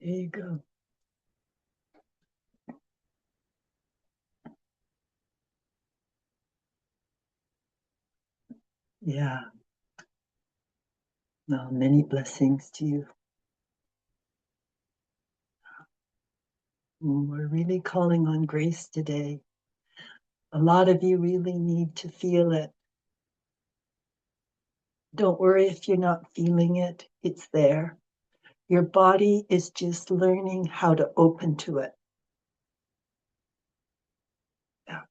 There you go. Yeah. No, many blessings to you. We're really calling on grace today. A lot of you really need to feel it. Don't worry if you're not feeling it, it's there. Your body is just learning how to open to it. Yeah.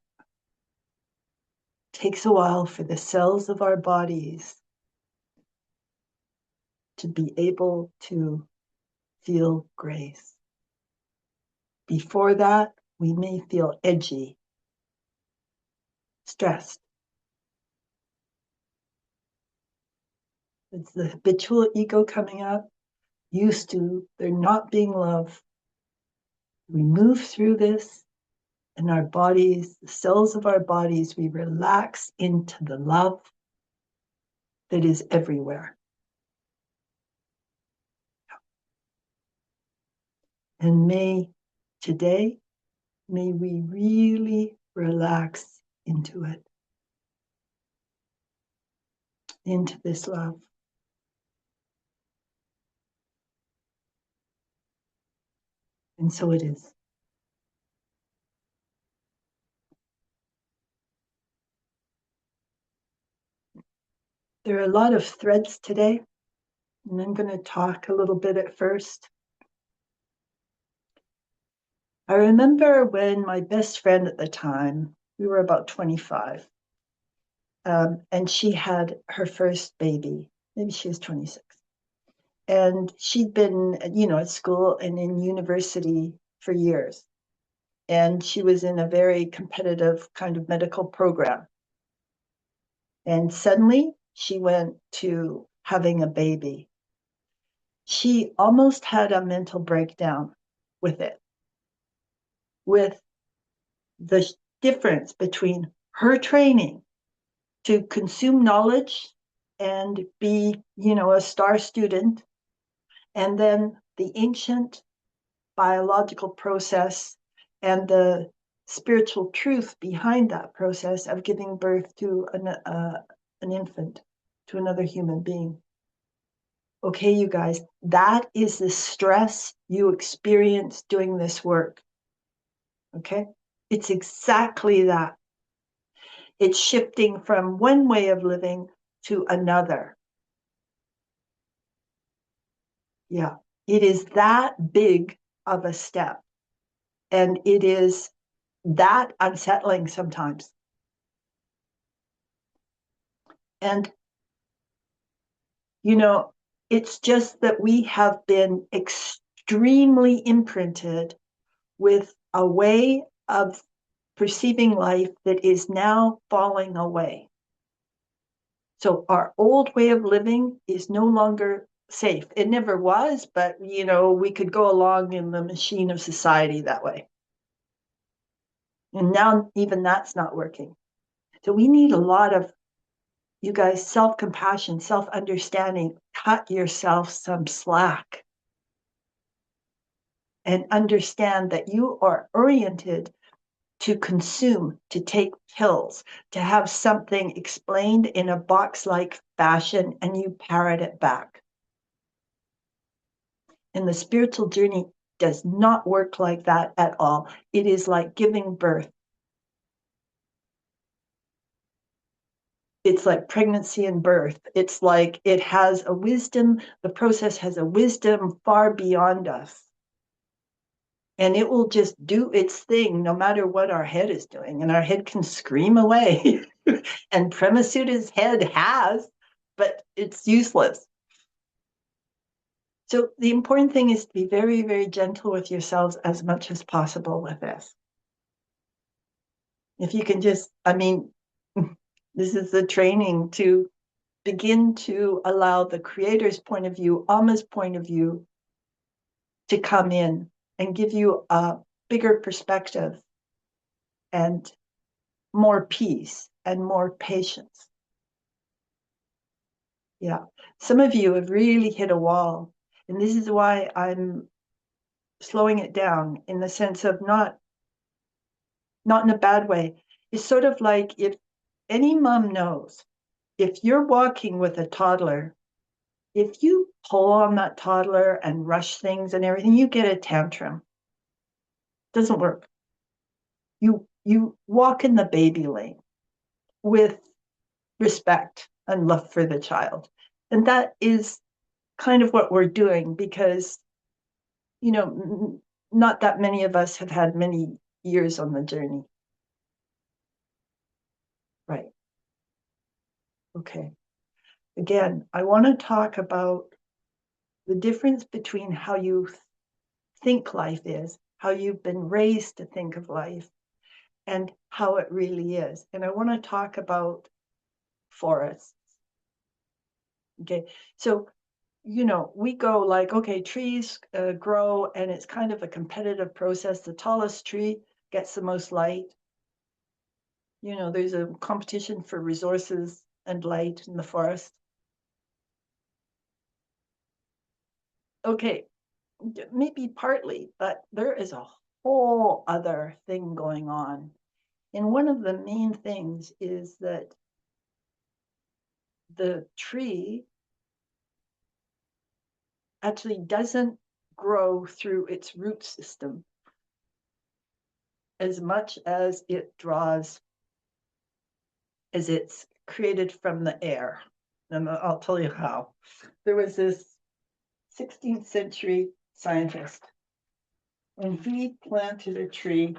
It takes a while for the cells of our bodies to be able to feel grace. Before that, we may feel edgy, stressed. It's the habitual ego coming up, used to there not being love. We move through this, and our bodies, the cells of our bodies, we relax into the love that is everywhere. And today, may we really relax into it, into this love. And so it is. There are a lot of threads today, and I'm going to talk a little bit at first. I remember when my best friend at the time, we were about 25, and she had her first baby. Maybe she was 26. And she'd been, at school and in university for years. And she was in a very competitive kind of medical program. And suddenly she went to having a baby. She almost had a mental breakdown with it, with the difference between her training to consume knowledge and be, a star student, and then the ancient biological process and the spiritual truth behind that process of giving birth to an infant, to another human being. Okay, you guys, that is the stress you experience doing this work. Okay? It's exactly that. It's shifting from one way of living to another. Yeah, it is that big of a step. And it is that unsettling sometimes. And, it's just that we have been extremely imprinted with a way of perceiving life that is now falling away. So our old way of living is no longer safe. It never was, but, we could go along in the machine of society that way. And now even that's not working. So we need a lot of, you guys, self-compassion, self-understanding. Cut yourself some slack and understand that you are oriented to consume, to take pills, to have something explained in a box-like fashion, and you parrot it back. And the spiritual journey does not work like that at all. It is like giving birth. It's like pregnancy and birth. It's like it has a wisdom, the process has a wisdom far beyond us. And it will just do its thing no matter what our head is doing. And our head can scream away. And Premasudha's head has, but it's useless. So the important thing is to be very, very gentle with yourselves as much as possible with this. If you can just, this is the training to begin to allow the creator's point of view, Amma's point of view, to come in and give you a bigger perspective and more peace and more patience. Yeah. Some of you have really hit a wall. And this is why I'm slowing it down, in the sense of not in a bad way. It's sort of like, if any mom knows, if you're walking with a toddler, if you pull on that toddler and rush things and everything, you get a tantrum. Doesn't work. You walk in the baby lane with respect and love for the child. And that is kind of what we're doing, because, not that many of us have had many years on the journey. Right. Okay. Again, I want to talk about the difference between how you think life is, how you've been raised to think of life, and how it really is. And I want to talk about forests. Okay. So, we go like, okay, trees grow, and it's kind of a competitive process. The tallest tree gets the most light. There's a competition for resources and light in the forest. Okay, maybe partly, but there is a whole other thing going on. And one of the main things is that the tree actually doesn't grow through its root system as much as it draws, as it's created from the air. And I'll tell you how. There was this 16th century scientist, and he planted a tree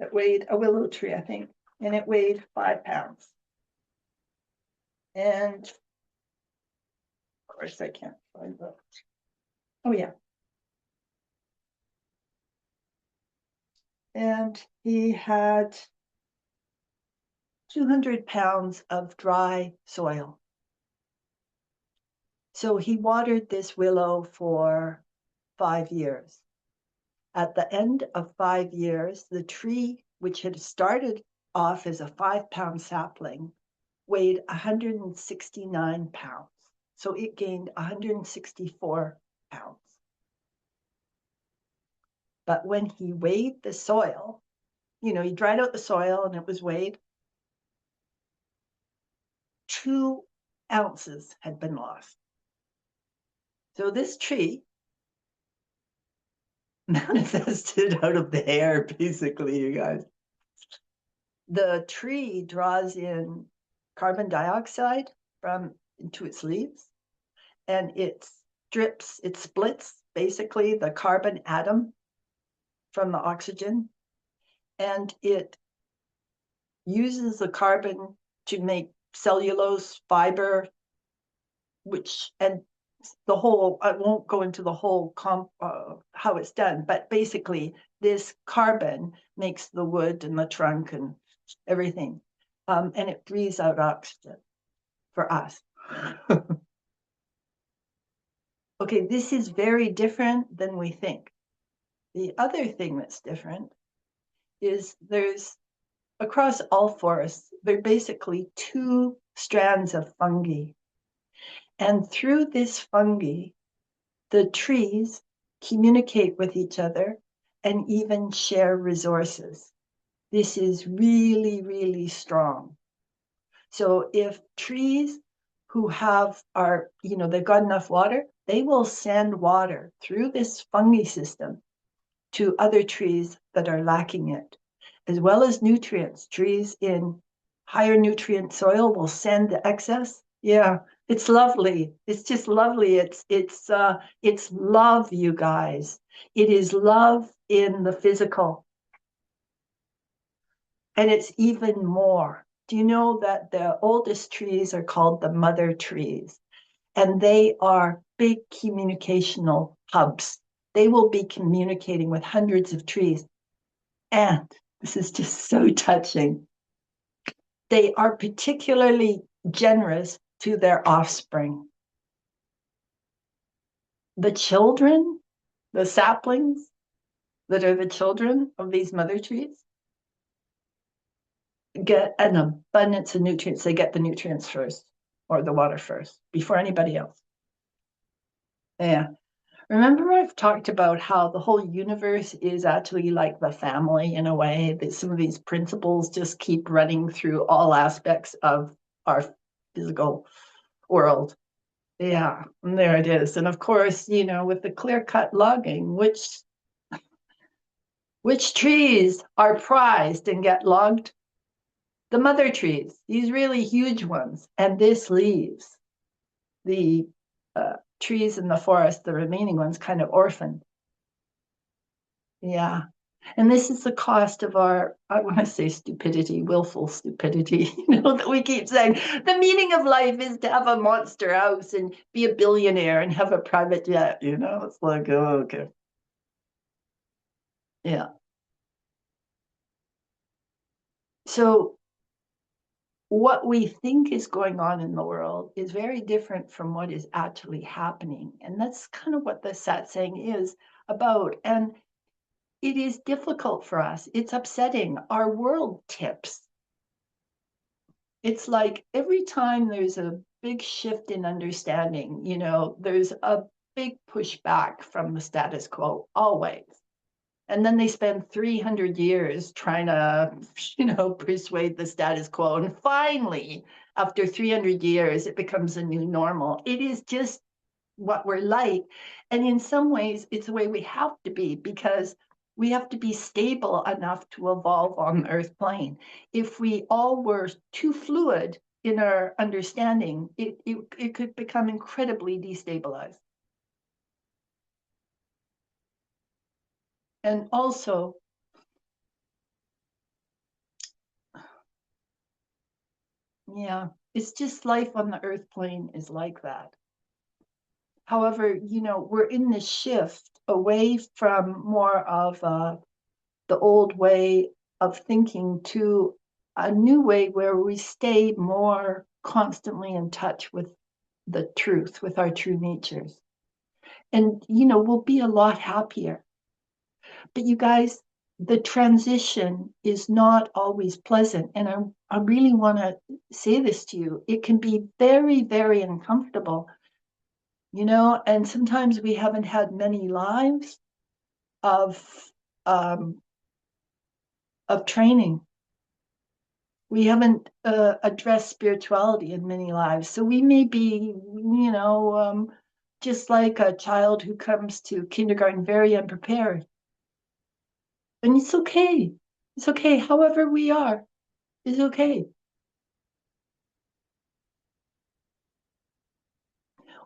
that weighed, a willow tree, I think, and it weighed 5 pounds. And of course, I can't find that. Oh, yeah. And he had 200 pounds of dry soil. So he watered this willow for 5 years. At the end of 5 years, the tree, which had started off as a 5-pound sapling, weighed 169 pounds. So it gained 164 pounds. But when he weighed the soil, he dried out the soil and it was weighed, 2 ounces had been lost. So this tree manifested out of the air, basically, you guys. The tree draws in carbon dioxide into its leaves, and it splits basically the carbon atom from the oxygen, and it uses the carbon to make cellulose fiber, and the whole, I won't go into the whole how it's done, but basically this carbon makes the wood and the trunk and everything, and it breathes out oxygen for us. Okay, this is very different than we think. The other thing that's different is there's, across all forests, there are basically 2 strands of fungi. And through this fungi, the trees communicate with each other and even share resources. This is really, really strong. So if trees who they've got enough water, they will send water through this fungi system to other trees that are lacking it, as well as nutrients. Trees in higher nutrient soil will send the excess. Yeah, it's lovely. It's just lovely. It's love, you guys. It is love in the physical. And it's even more. Do you know that the oldest trees are called the mother trees? And they are big communicational hubs. They will be communicating with hundreds of trees. And this is just so touching. They are particularly generous to their offspring. The children, the saplings that are the children of these mother trees, get an abundance of nutrients. They get the nutrients first. or the water first before anybody else. Yeah. Remember, I've talked about how the whole universe is actually like the family in a way, that some of these principles just keep running through all aspects of our physical world. Yeah, and there it is. And of course, with the clear-cut logging, which trees are prized and get logged? The mother trees, these really huge ones. And this leaves the trees in the forest, the remaining ones, kind of orphaned. Yeah. And this is the cost of our, I want to say stupidity, willful stupidity, that we keep saying. The meaning of life is to have a monster house and be a billionaire and have a private jet, It's like, oh, okay. Yeah. So what we think is going on in the world is very different from what is actually happening. And that's kind of what the satsang is about. And it is difficult for us. It's upsetting. Our world tips. It's like every time there's a big shift in understanding, there's a big pushback from the status quo, always. And then they spend 300 years trying to, persuade the status quo. And finally, after 300 years, it becomes a new normal. It is just what we're like. And in some ways, it's the way we have to be, because we have to be stable enough to evolve on the earth plane. If we all were too fluid in our understanding, it could become incredibly destabilized. And also, yeah, it's just life on the earth plane is like that. However, we're in this shift away from more of the old way of thinking to a new way where we stay more constantly in touch with the truth, with our true natures. And, we'll be a lot happier. But you guys, the transition is not always pleasant. And I really want to say this to you. It can be very, very uncomfortable, and sometimes we haven't had many lives of um, of training. We haven't addressed spirituality in many lives. So we may be, just like a child who comes to kindergarten very unprepared. And it's okay. It's okay. However we are, it's okay.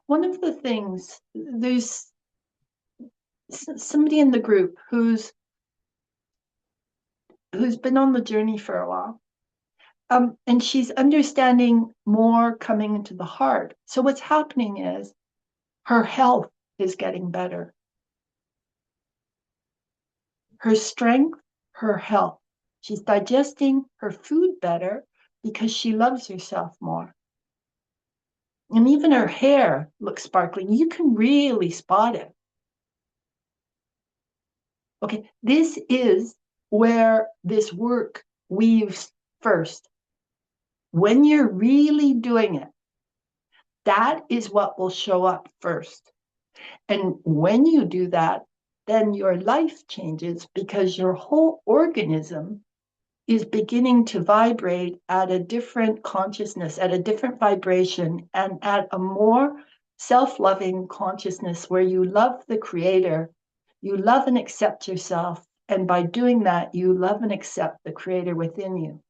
One of the things, there's somebody in the group who's been on the journey for a while. And she's understanding more coming into the heart. So what's happening is her health is getting better. Her strength, her health. She's digesting her food better because she loves herself more. And even her hair looks sparkling. You can really spot it. Okay, this is where this work weaves first. When you're really doing it, that is what will show up first. And when you do that, then your life changes because your whole organism is beginning to vibrate at a different consciousness, at a different vibration, and at a more self-loving consciousness where you love the creator, you love and accept yourself, and by doing that, you love and accept the creator within you.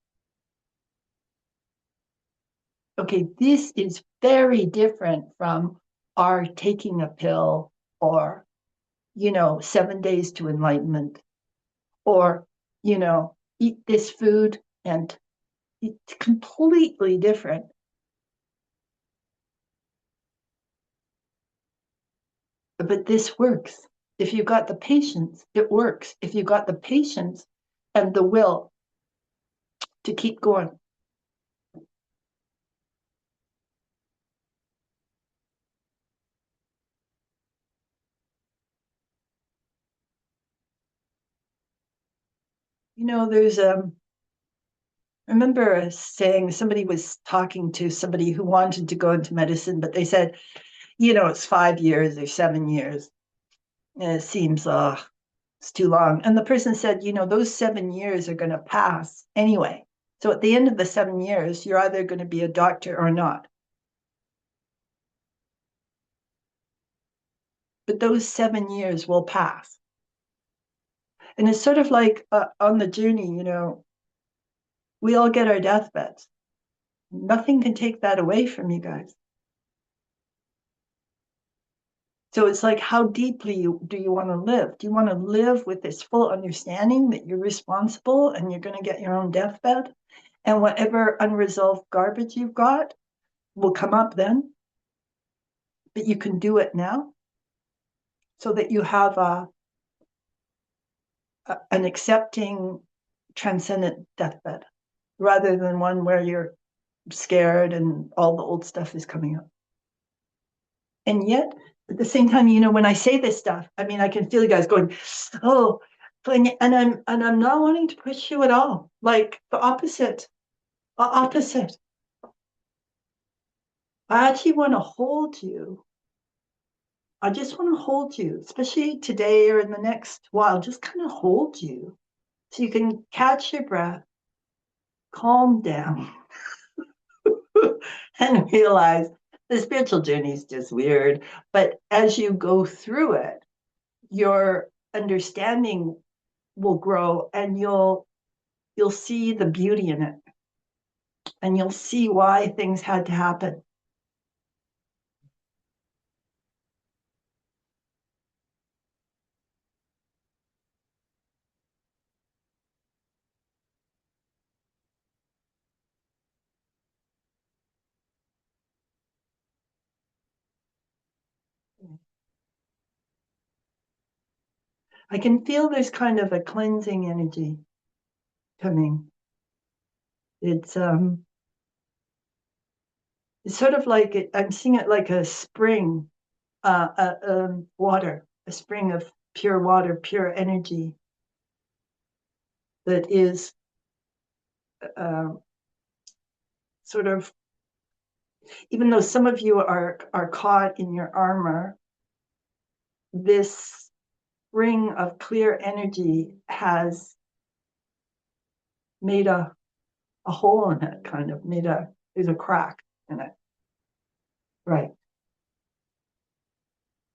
Okay, this is very different from our taking a pill or 7 days to enlightenment, or, eat this food, and it's completely different. But this works. If you've got the patience, it works. If you've got the patience and the will to keep going. There's I remember saying somebody was talking to somebody who wanted to go into medicine, but they said, it's 5 years or 7 years. And it seems, it's too long. And the person said, those 7 years are going to pass anyway. So at the end of the 7 years, you're either going to be a doctor or not. But those 7 years will pass. And it's sort of like on the journey, we all get our deathbeds. Nothing can take that away from you guys. So it's like, how deeply do you want to live? Do you want to live with this full understanding that you're responsible and you're going to get your own deathbed? And whatever unresolved garbage you've got will come up then, but you can do it now so that you have an accepting, transcendent deathbed rather than one where you're scared and all the old stuff is coming up. And yet, at the same time, when I say this stuff, I mean, I can feel you guys going, oh, and I'm not wanting to push you at all. Like the opposite. Opposite. I actually want to hold you. I just want to hold you, especially today or in the next while, just kind of hold you so you can catch your breath, calm down, and realize the spiritual journey is just weird. But as you go through it, your understanding will grow and you'll see the beauty in it and you'll see why things had to happen. I can feel there's kind of a cleansing energy coming. It's sort of like I'm seeing it like a spring, water, a spring of pure water, pure energy that is uh, sort of, even though some of you are caught in your armor, this spring of clear energy has made a hole in it, kind of there's a crack in it. Right.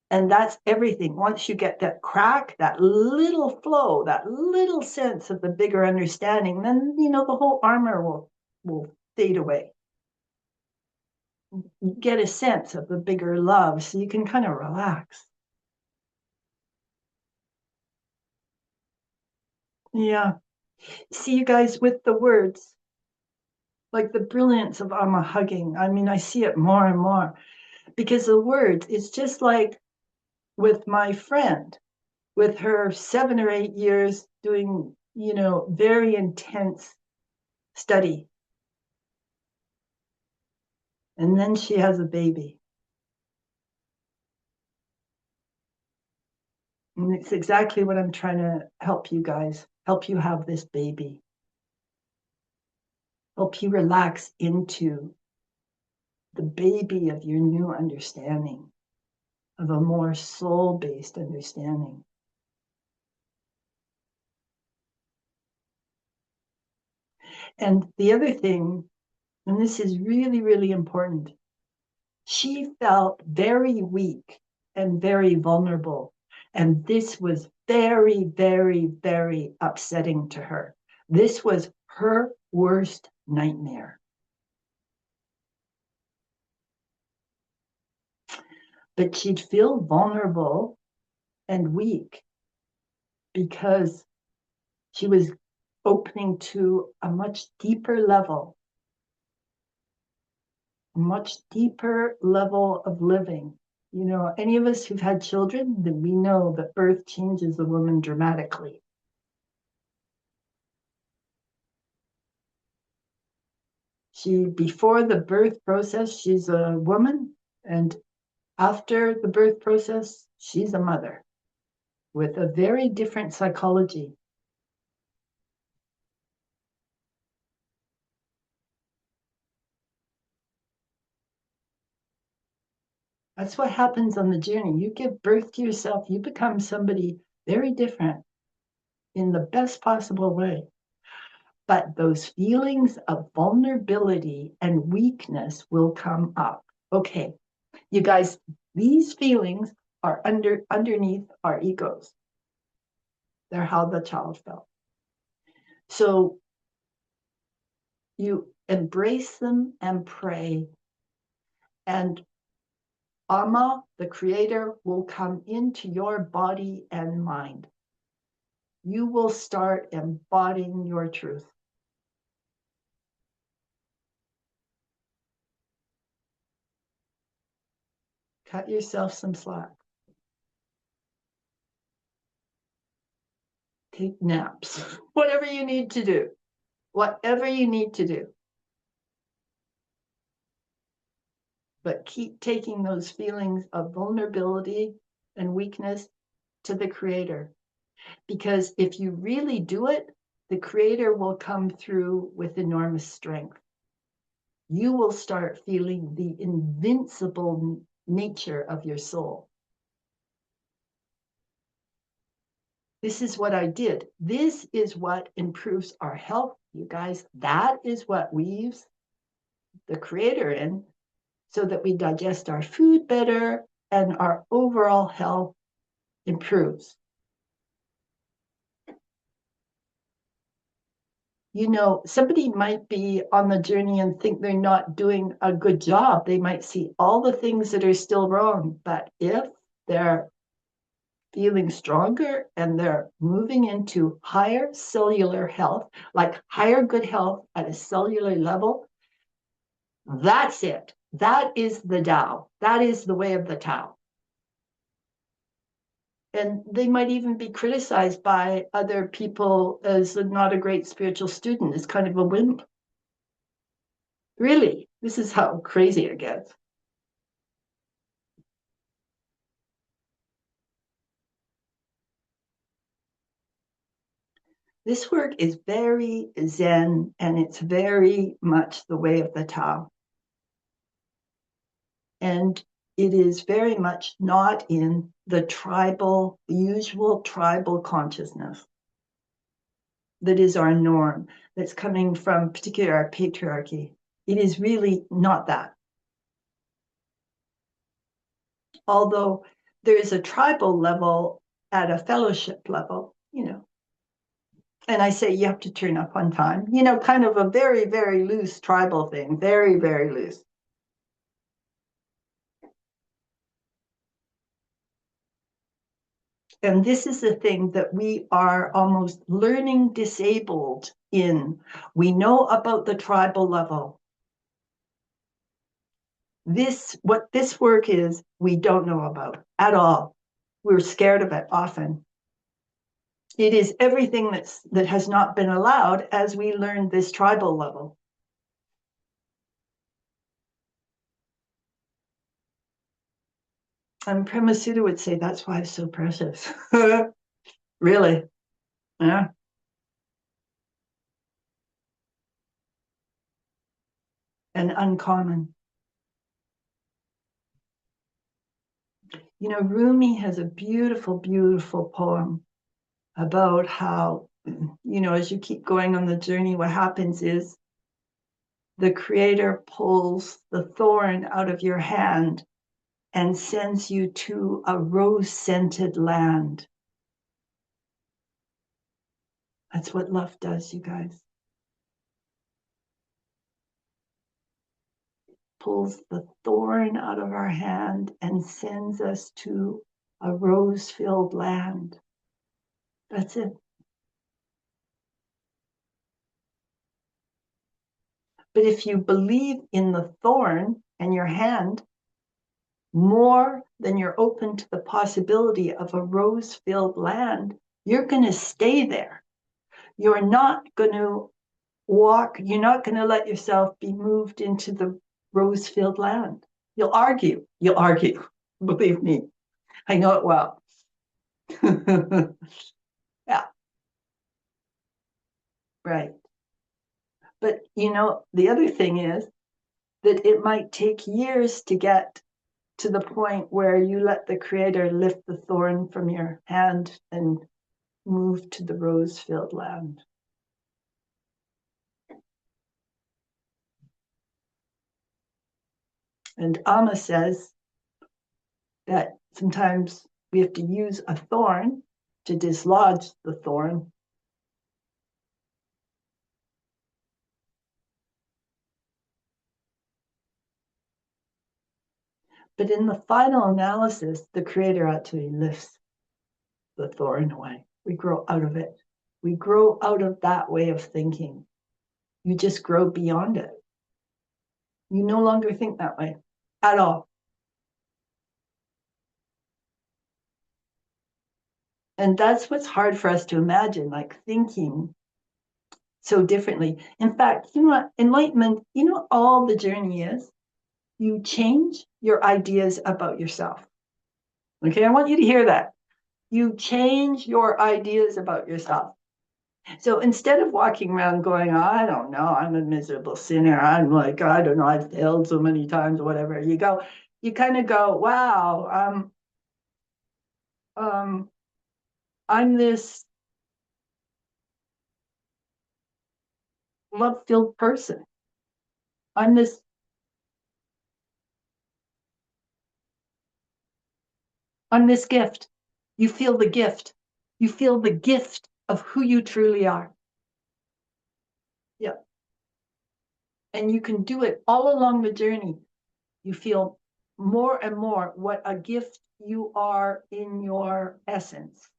And that's everything. Once you get that crack, that little flow, that little sense of the bigger understanding, then the whole armor will fade away. You get a sense of the bigger love, so you can kind of relax. Yeah. See, you guys, with the words, like the brilliance of Amma hugging. I mean, I see it more and more because the words, it's just like with my friend, with her 7 or 8 years doing, very intense study. And then she has a baby. And it's exactly what I'm trying to help you guys, help you have this baby, help you relax into the baby of your new understanding, of a more soul-based understanding. And the other thing, and this is really, really important, she felt very weak and very vulnerable. And this was very, very, very upsetting to her. This was her worst nightmare. But she'd feel vulnerable and weak because she was opening to a much deeper level of living. Any of us who've had children, then we know that birth changes a woman dramatically. Before the birth process, she's a woman, and after the birth process, she's a mother with a very different psychology. That's what happens on the journey. You give birth to yourself, you become somebody very different in the best possible way. But those feelings of vulnerability and weakness will come up. Okay, you guys, these feelings are underneath our egos. They're how the child felt. So you embrace them and pray, and Amma, the creator, will come into your body and mind. You will start embodying your truth. Cut yourself some slack. Take naps, whatever you need to do, whatever you need to do. But keep taking those feelings of vulnerability and weakness to the creator. Because if you really do it, the creator will come through with enormous strength. You will start feeling the invincible nature of your soul. This is what I did. This is what improves our health, you guys. That is what weaves the creator in so that we digest our food better and our overall health improves. You know, somebody might be on the journey and think they're not doing a good job. They might see all the things that are still wrong, but if they're feeling stronger and they're moving into higher cellular health, like higher good health at a cellular level, that's it. That is the Tao. That is the way of the Tao. And they might even be criticized by other people as not a great spiritual student, as kind of a wimp. Really, this is how crazy it gets. This work is very Zen, and it's very much the way of the Tao. And it is very much not in the usual tribal consciousness that is our norm, that's coming from particularly our patriarchy. It is really not that. Although there is a tribal level at a fellowship level, you know. And I say you have to turn up on time, you know, kind of a very, very loose tribal thing, very, very loose. And this is the thing that we are almost learning disabled in. We know about the tribal level. What this work is, we don't know about at all. We're scared of it often. It is everything that has not been allowed as we learn this tribal level. And Premasudha would say that's why it's so precious. Really. Yeah. And uncommon. You know, Rumi has a beautiful, beautiful poem about how, you know, as you keep going on the journey, what happens is the creator pulls the thorn out of your hand and sends you to a rose-scented land. That's what love does, you guys. Pulls the thorn out of our hand and sends us to a rose-filled land. That's it. But if you believe in the thorn and your hand more than you're open to the possibility of a rose-filled land, you're going to stay there. You're not going to you're not going to let yourself be moved into the rose-filled land. You'll argue, believe me. I know it well. Yeah, right. But you know, the other thing is that it might take years to get to the point where you let the Creator lift the thorn from your hand and move to the rose-filled land. And Amma says that sometimes we have to use a thorn to dislodge the thorn. But in the final analysis, the Creator actually lifts the thorn away. We grow out of it. We grow out of that way of thinking. You just grow beyond it. You no longer think that way at all. And that's what's hard for us to imagine, like thinking so differently. In fact, you know what? Enlightenment, you know, all the journey is you change your ideas about yourself. Okay, I want you to hear that. You change your ideas about yourself. So instead of walking around going, oh, I don't know, I'm a miserable sinner. I'm like, I don't know, I've failed so many times, whatever. You kind of go, wow, I'm this love-filled person. I'm this gift. You feel the gift. You feel the gift of who you truly are. Yeah. And you can do it all along the journey. You feel more and more what a gift you are in your essence.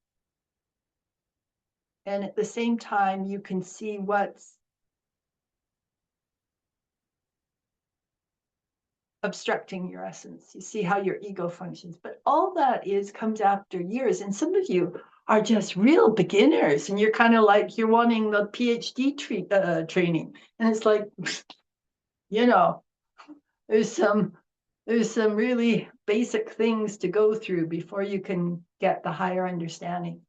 And at the same time, you can see what's obstructing your essence. You see how your ego functions. But all that comes after years. And some of you are just real beginners, and you're kind of like you're wanting the PhD training. And it's like, you know, there's some really basic things to go through before you can get the higher understanding.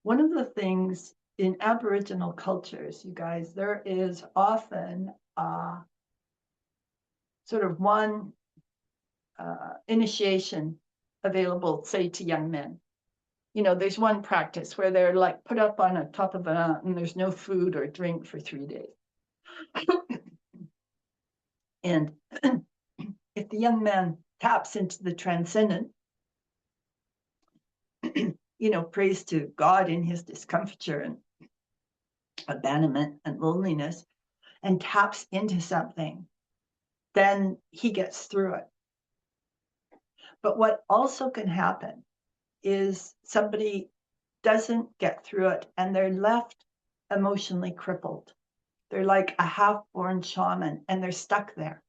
One of the things in Aboriginal cultures, you guys, there is often sort of one initiation available, say, to young men. You know, there's one practice where they're like put up on the top of a mountain, there's no food or drink for 3 days. And if the young man taps into the transcendent, you know, prays to God in his discomfiture and abandonment and loneliness, and taps into something, then he gets through it. But what also can happen is somebody doesn't get through it and they're left emotionally crippled. They're like a half-born shaman and they're stuck there.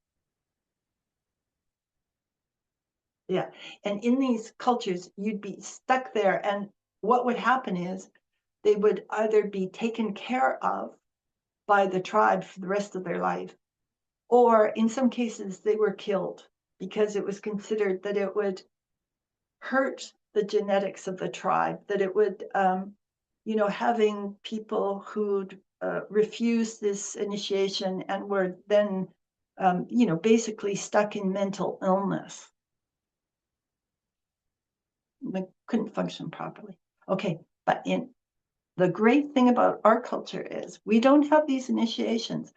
Yeah. And in these cultures, you'd be stuck there. And what would happen is they would either be taken care of by the tribe for the rest of their life, or in some cases, they were killed because it was considered that it would hurt the genetics of the tribe, that it would, you know, having people who'd refused this initiation and were then, you know, basically stuck in mental illness. They couldn't function properly. Okay, but the great thing about our culture is we don't have these initiations,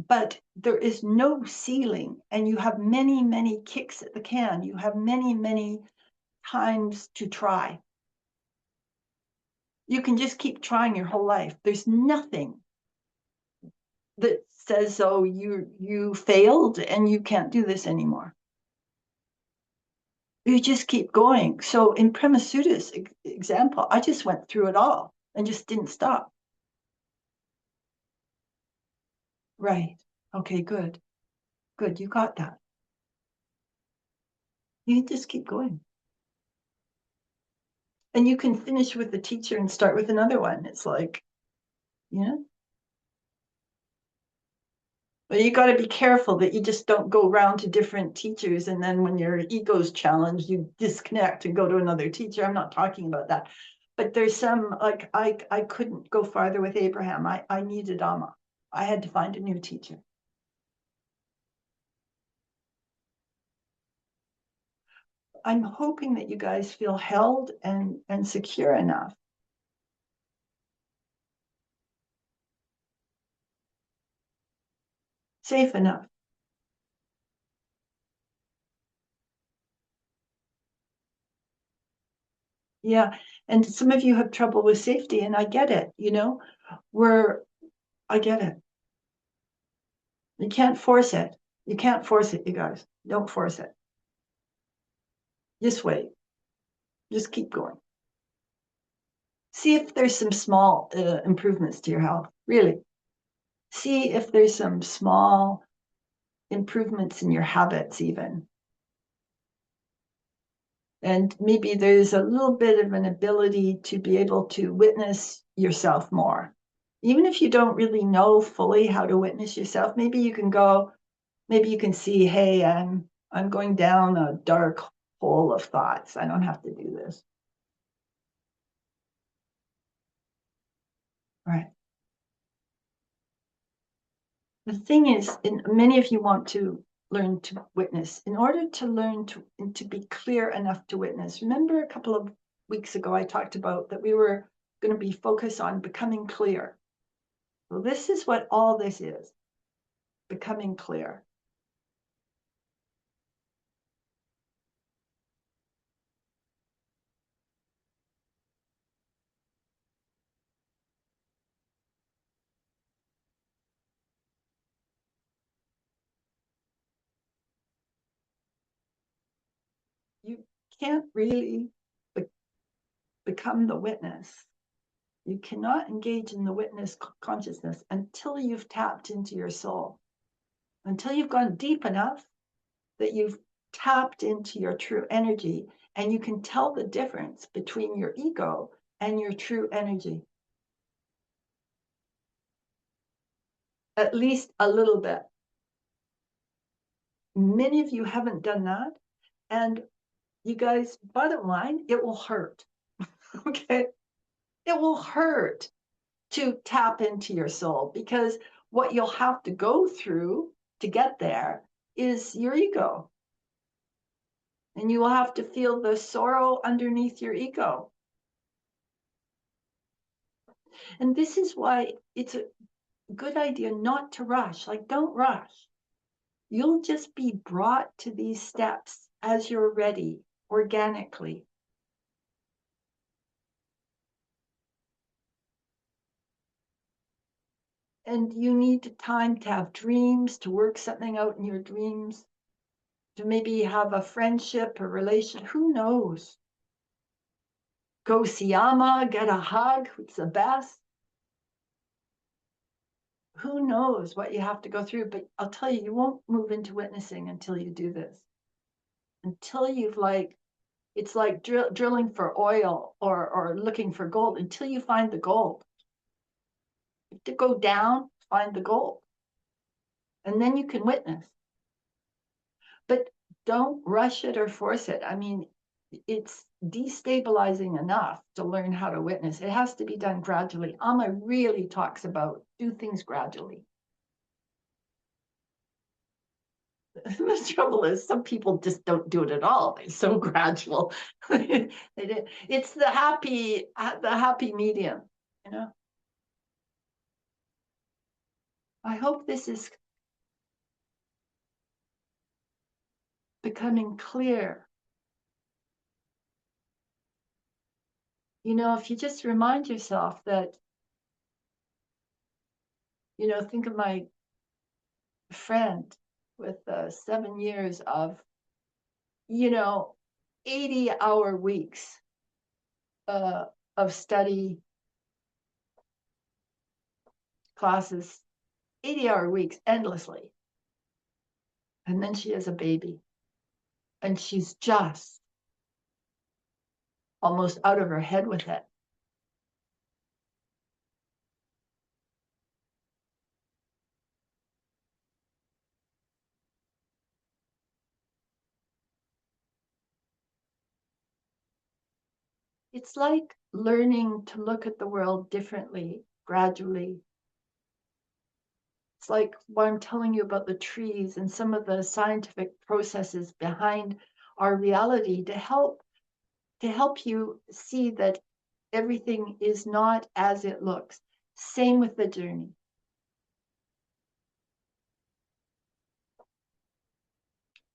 but there is no ceiling, and you have many, many kicks at the can. You have many, many times to try. You can just keep trying your whole life. There's nothing that says, oh, you failed and you can't do this anymore. You just keep going. So in Premasudha's example, I just went through it all and just didn't stop. Right. Okay, good. Good, you got that. You just keep going. And you can finish with the teacher and start with another one. It's like, you know, but you got to be careful that you just don't go around to different teachers. And then when your ego's challenged, you disconnect and go to another teacher. I'm not talking about that. But there's some, like, I couldn't go farther with Abraham. I needed Amma. I had to find a new teacher. I'm hoping that you guys feel held and secure enough. Safe enough. Yeah. And some of you have trouble with safety, and I get it, I get it. You can't force it. You can't force it, you guys. Don't force it. Just wait. Just keep going. See if there's some small improvements to your health. Really. See if there's some small improvements in your habits, even. And maybe there's a little bit of an ability to be able to witness yourself more. Even if you don't really know fully how to witness yourself, maybe you can see, hey, I'm going down a dark hole of thoughts. I don't have to do this. Right. The thing is, many of you want to learn to witness. In order to learn to be clear enough to witness, remember a couple of weeks ago I talked about that we were going to be focused on becoming clear. Well, this is what all this is, becoming clear. You can't really become the witness. You cannot engage in the witness consciousness until you've tapped into your soul, until you've gone deep enough that you've tapped into your true energy and you can tell the difference between your ego and your true energy. At least a little bit. Many of you haven't done that. And you guys, bottom line, it will hurt. Okay. It will hurt to tap into your soul because what you'll have to go through to get there is your ego. And you will have to feel the sorrow underneath your ego. And this is why it's a good idea not to rush. Like, don't rush. You'll just be brought to these steps as you're ready, organically. And you need time to have dreams, to work something out in your dreams, to maybe have a friendship, a relation. Who knows? Go see Amma, get a hug. It's the best. Who knows what you have to go through? But I'll tell you, you won't move into witnessing until you do this. Until you've it's like drilling for oil or looking for gold until you find the gold. You have to go down, find the gold, and then you can witness. But don't rush it or force it. I mean, it's destabilizing enough to learn how to witness. It has to be done gradually. Amma really talks about do things gradually. The trouble is some people just don't do it at all. They're so gradual. It's the happy medium, you know. I hope this is becoming clear. If you just remind yourself that, think of my friend with 7 years of, 80-hour weeks of study classes, 80-hour weeks endlessly. And then she has a baby. And she's just almost out of her head with it. It's like learning to look at the world differently, gradually. It's like what I'm telling you about the trees and some of the scientific processes behind our reality to help you see that everything is not as it looks. Same with the journey.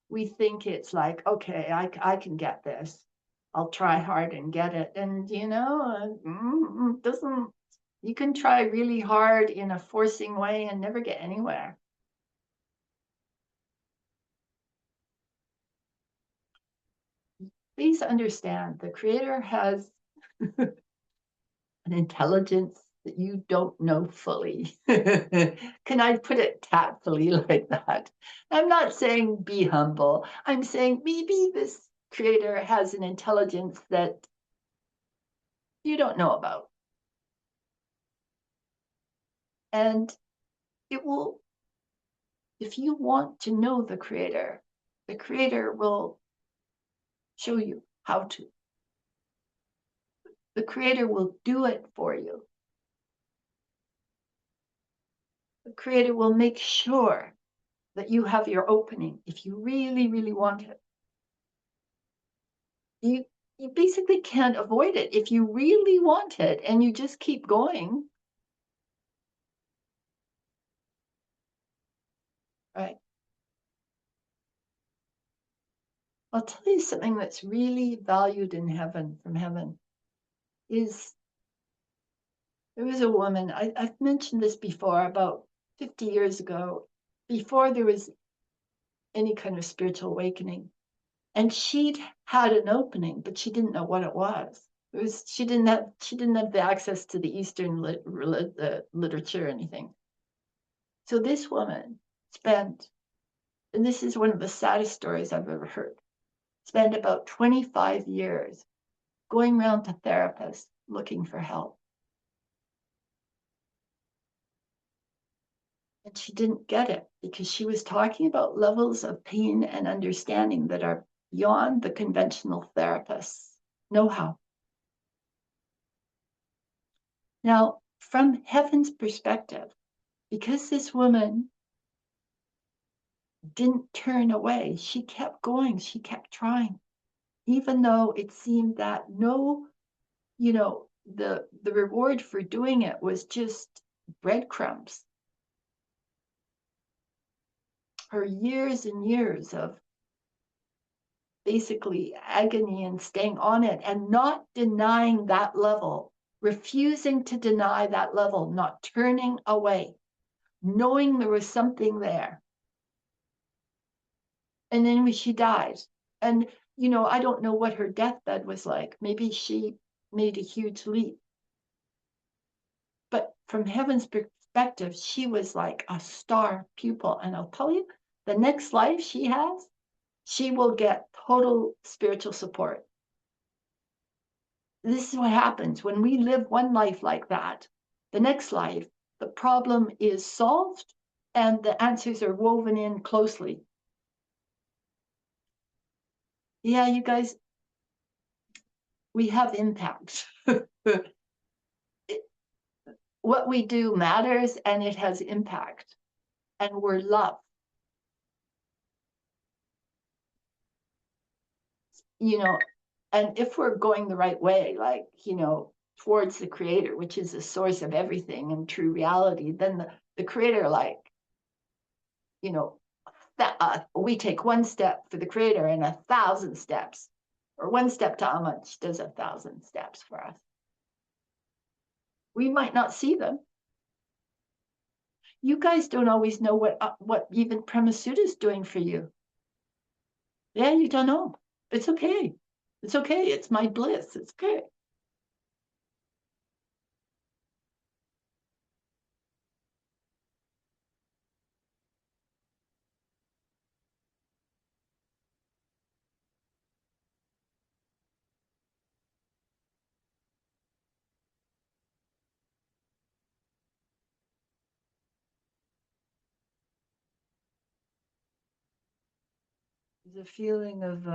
We think it's like, okay, I can get this. I'll try hard and get it. And, doesn't, you can try really hard in a forcing way and never get anywhere. Please understand, the Creator has an intelligence that you don't know fully. Can I put it tactfully like that? I'm not saying be humble. I'm saying maybe this Creator has an intelligence that you don't know about. And it will, if you want to know the Creator will show you how to. The Creator will do it for you. The Creator will make sure that you have your opening if you really, really want it. You basically can't avoid it if you really want it and you just keep going. Right. I'll tell you something that's really valued in heaven, from heaven, is there was a woman, I've mentioned this before, about 50 years ago, before there was any kind of spiritual awakening. And she'd had an opening, but she didn't know what it was. She didn't have the access to the Eastern literature or anything. So this woman spent, and this is one of the saddest stories I've ever heard, spent about 25 years going around to therapists looking for help. And she didn't get it because she was talking about levels of pain and understanding that are beyond the conventional therapist's know-how. Now, from heaven's perspective, because this woman didn't turn away, she kept going, she kept trying, even though it seemed that the reward for doing it was just breadcrumbs. Her years and years of basically agony and staying on it and not denying that level, refusing to deny that level, not turning away, knowing there was something there. And then when she died, and I don't know what her deathbed was like. Maybe she made a huge leap. But from heaven's perspective, she was like a star pupil. And I'll tell you, the next life she has, she will get total spiritual support. This is what happens when we live one life like that. The next life, the problem is solved and the answers are woven in closely. Yeah, you guys, we have impact. What we do matters and it has impact. And we're love. And if we're going the right way, like, towards the Creator, which is the source of everything and true reality, then the Creator, like, we take one step for the Creator and 1,000 steps, or one step to Amma does 1,000 steps for us. We might not see them. You guys don't always know what even Premasudha is doing for you. Yeah, you don't know. It's okay. It's okay. It's my bliss. It's okay. There's a feeling of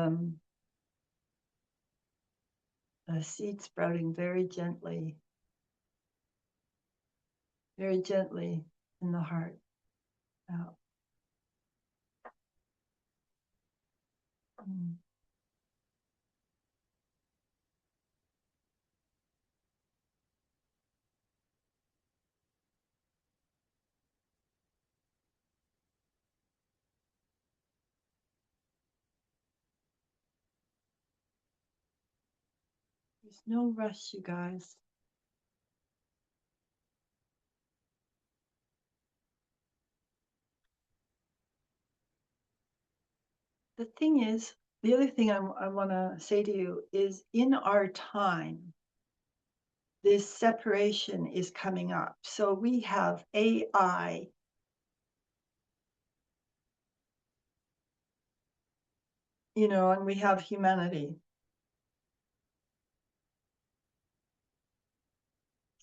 a seed sprouting very gently in the heart. Out. There's no rush, you guys. The thing is, the other thing I want to say to you is in our time, this separation is coming up. So we have AI, and we have humanity.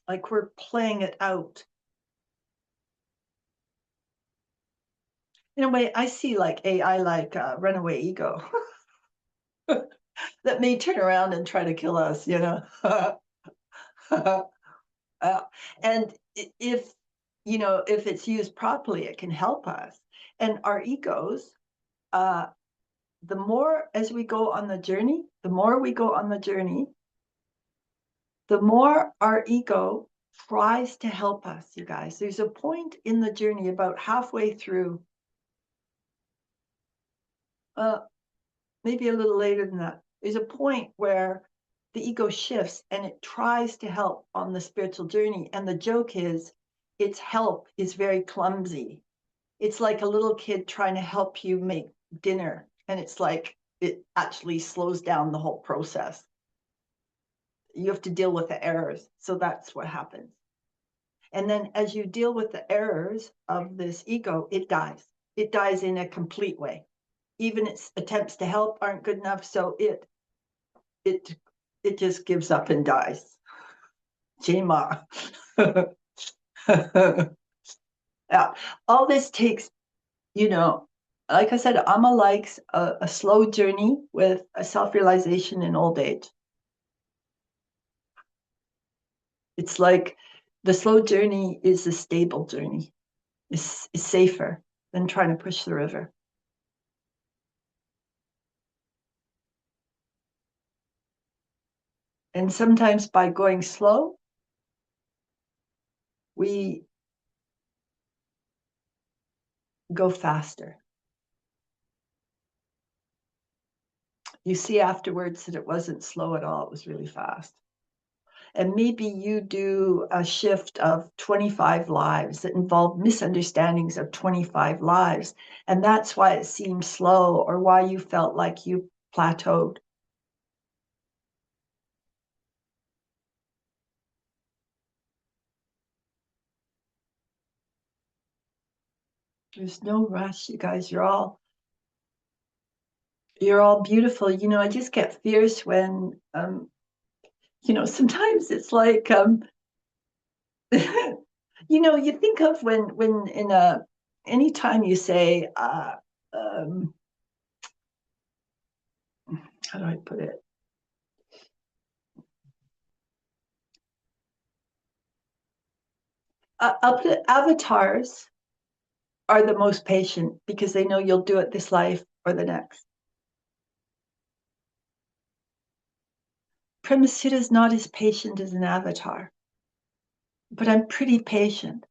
Like we're playing it out. In a way, I see like AI like a runaway ego that may turn around and try to kill us, and if if it's used properly, it can help us. And our egos, the more as we go on the journey, the more we go on the journey, the more our ego tries to help us, you guys. There's a point in the journey about halfway through, maybe a little later than that. There's a point where the ego shifts and it tries to help on the spiritual journey. And the joke is, its help is very clumsy. It's like a little kid trying to help you make dinner. And it's like, it actually slows down the whole process. You have to deal with the errors. So that's what happens. And then as you deal with the errors of this ego, it dies. It dies in a complete way. Even its attempts to help aren't good enough. So it just gives up and dies. Jema. Yeah. All this takes, like I said, Amma likes a slow journey with a self-realization in old age. It's like the slow journey is a stable journey. It's safer than trying to push the river. And sometimes by going slow, we go faster. You see afterwards that it wasn't slow at all, it was really fast. And maybe you do a shift of 25 lives that involve misunderstandings of 25 lives. And that's why it seemed slow or why you felt like you plateaued. There's no rush, you guys. You're all beautiful. I just get fierce when sometimes it's like you think of when in a anytime you say how do I put it? I'll put it, avatars are the most patient because they know you'll do it this life or the next. Premasudha is not as patient as an avatar, but I'm pretty patient.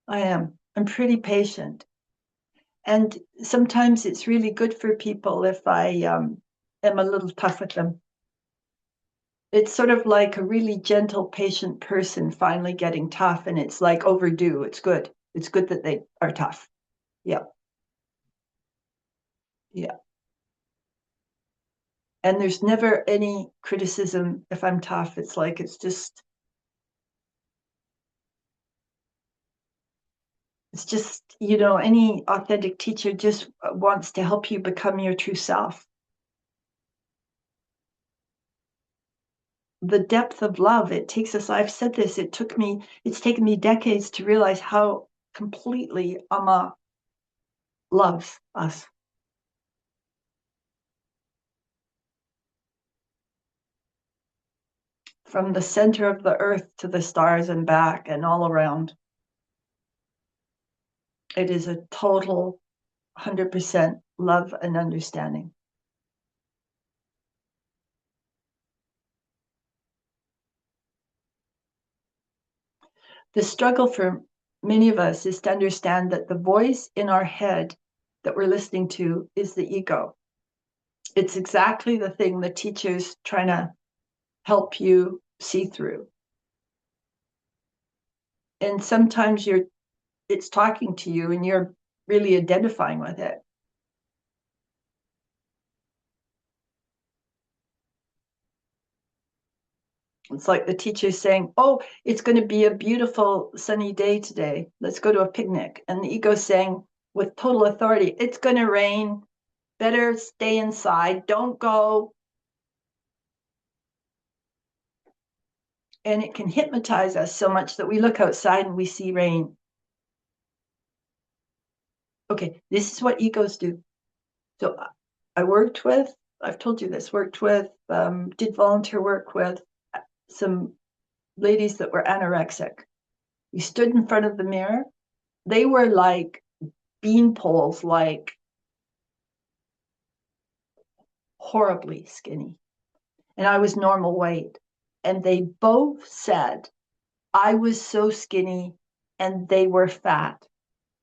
I am. I'm pretty patient. And sometimes it's really good for people if I am a little tough with them. It's sort of like a really gentle, patient person finally getting tough, and it's like overdue. It's good. It's good that they are tough. Yeah. Yeah. And there's never any criticism if I'm tough. It's like, any authentic teacher just wants to help you become your true self. The depth of love, it takes us, I've said this, it's taken me decades to realize how completely Amma loves us. From the center of the earth to the stars and back and all around. It is a total 100% love and understanding. The struggle for many of us is to understand that the voice in our head that we're listening to is the ego. It's exactly the thing the teacher's trying to help you see through. And sometimes it's talking to you and you're really identifying with it. It's like the teacher saying, oh, it's going to be a beautiful sunny day today. Let's go to a picnic. And the ego saying with total authority, it's going to rain. Better stay inside. Don't go. And it can hypnotize us so much that we look outside and we see rain. Okay, this is what egos do. So I worked with, I've told you this, did volunteer work with some ladies that were anorexic. We stood in front of the mirror. They were like bean poles, like horribly skinny. And I was normal weight. And they both said I was so skinny and they were fat.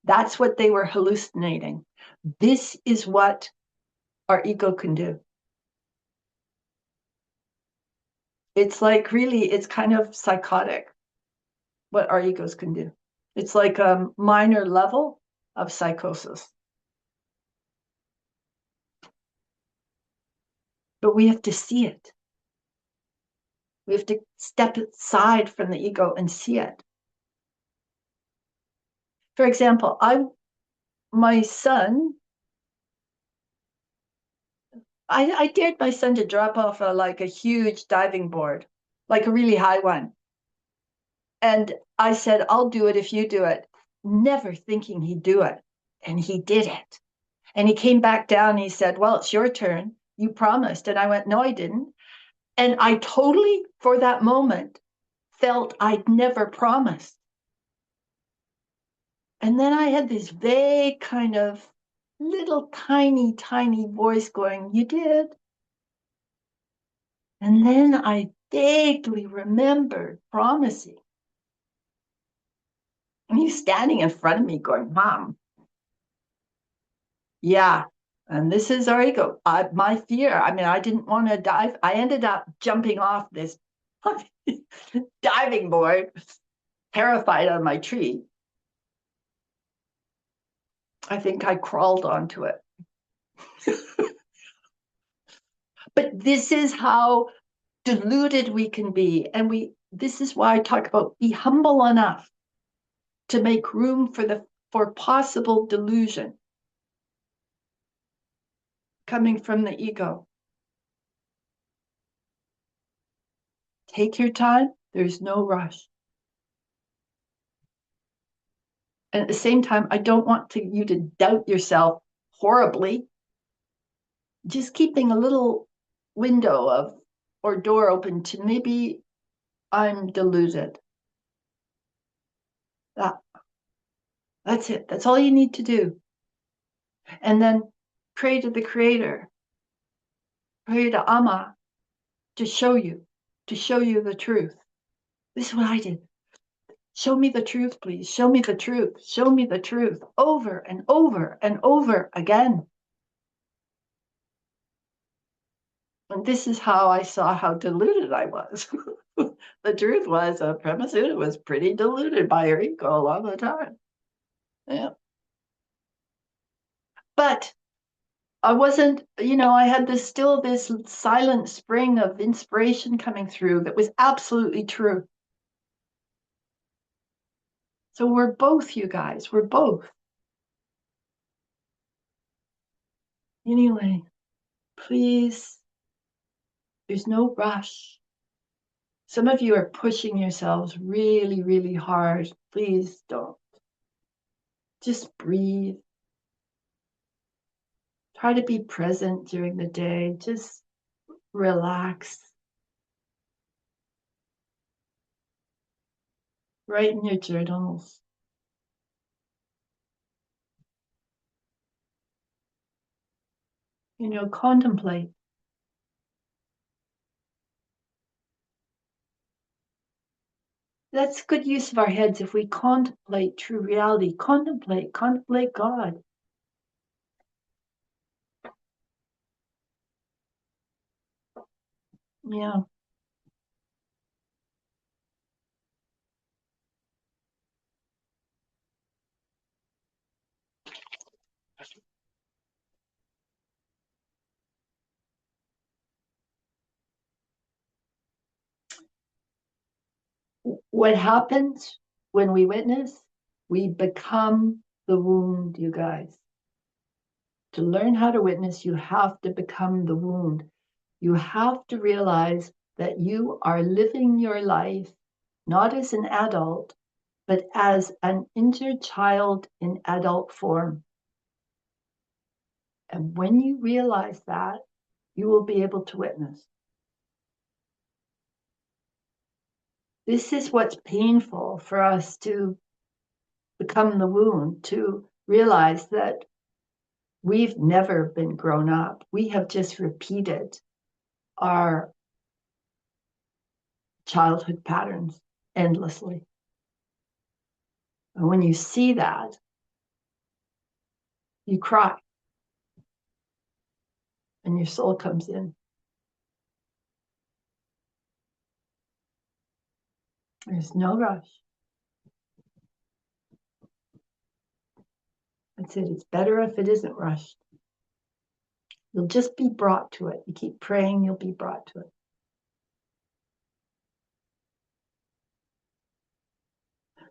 That's what they were hallucinating. This is what our ego can do. It's like really, it's kind of psychotic what our egos can do. It's like a minor level of psychosis. But we have to see it. We have to step aside from the ego and see it. For example, my son, I dared my son to drop off like a huge diving board, like a really high one. And I said, I'll do it if you do it, never thinking he'd do it. And he did it. And he came back down and he said, well, it's your turn. You promised. And I went, no, I didn't. And I totally, for that moment, felt I'd never promised. And then I had this vague kind of little tiny, tiny voice going, you did. And then I vaguely remembered promising. And he's standing in front of me going, Mom, yeah. And this is our ego. My fear. I mean, I didn't want to dive. I ended up jumping off this diving board, terrified on my tree. I think I crawled onto it. But this is how deluded we can be. And this is why I talk about be humble enough to make room for possible delusion coming from the ego. Take your time. There's no rush. And at the same time, I don't want you to doubt yourself horribly. Just keeping a little window or door open to maybe I'm deluded. That's it. That's all you need to do. And then pray to the Creator. Pray to Amma to show you the truth. This is what I did. Show me the truth, please. Show me the truth. Show me the truth over and over and over again. And this is how I saw how deluded I was. The truth was Premasudha was pretty deluded by her ego a lot of the time. Yeah. But I wasn't, I had this silent spring of inspiration coming through that was absolutely true. So we're both, you guys, we're both. Anyway, please, there's no rush. Some of you are pushing yourselves really, really hard. Please don't. Just breathe. Try to be present during the day. Just relax. Write in your journals. Contemplate. That's good use of our heads if we contemplate true reality. Contemplate God. Yeah. What happens when we witness? We become the wound, you guys. To learn how to witness, you have to become the wound. You have to realize that you are living your life not as an adult, but as an injured child in adult form. And when you realize that, you will be able to witness. This is what's painful for us to become the wound, to realize that we've never been grown up. We have just repeated our childhood patterns endlessly. And when you see that, you cry and your soul comes in. There's no rush. That's it. It's better if it isn't rushed. You'll just be brought to it. You keep praying, you'll be brought to it.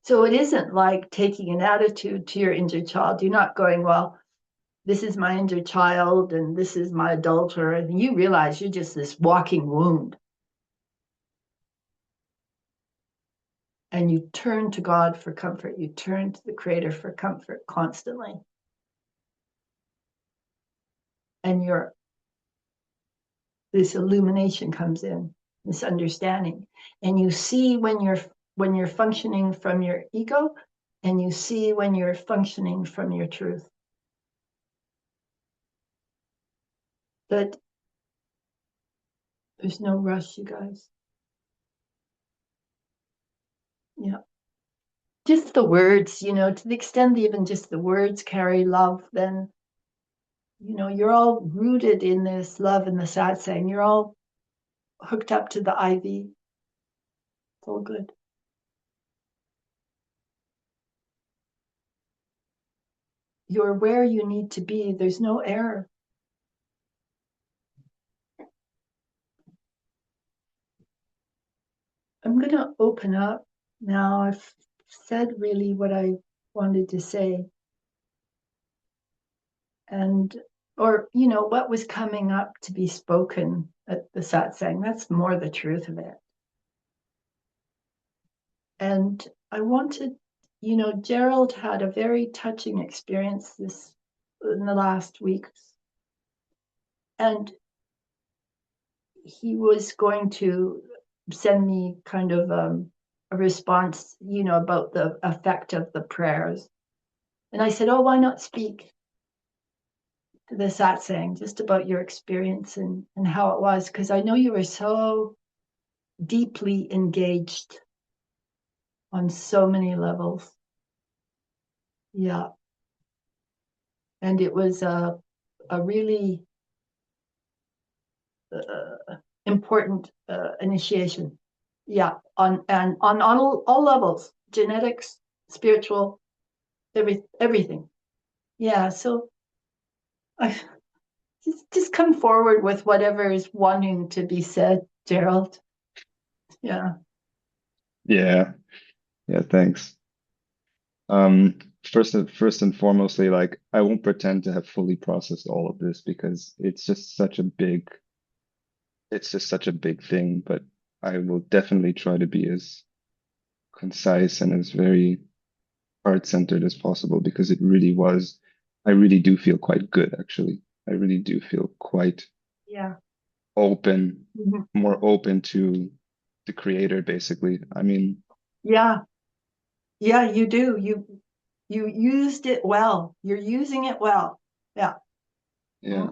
So it isn't like taking an attitude to your injured child. You're not going, well, this is my injured child and this is my adulterer. And you realize you're just this walking wound. And you turn to God for comfort. You turn to the Creator for comfort constantly. And this illumination comes in, this understanding. And you see when you're functioning from your ego, and you see when you're functioning from your truth. But there's no rush, you guys. Yeah. Just the words, to the extent that even just the words carry love, then, you're all rooted in this love and the satsang. You're all hooked up to the IV. It's all good. You're where you need to be. There's no error. I'm going to open up now. I've said really what I wanted to say. And, or, what was coming up to be spoken at the satsang. That's more the truth of it. And I wanted, Gerald had a very touching experience in the last weeks. And he was going to send me kind of a response, about the effect of the prayers. And I said, oh, why not speak to the satsang just about your experience and how it was? Because I know you were so deeply engaged on so many levels. Yeah. And it was a really important initiation. Yeah, on all levels, genetics, spiritual, everything. Yeah, so I just come forward with whatever is wanting to be said, Gerald. Yeah. Yeah, yeah, thanks. First and foremostly, like I won't pretend to have fully processed all of this because it's just such a big thing, but I will definitely try to be as concise and as very heart-centered as possible because I really do feel quite good actually. I really do feel quite Yeah. open, Mhm. more open to the creator basically. I mean, Yeah. Yeah, you do. You used it well. You're using it well. Yeah. yeah.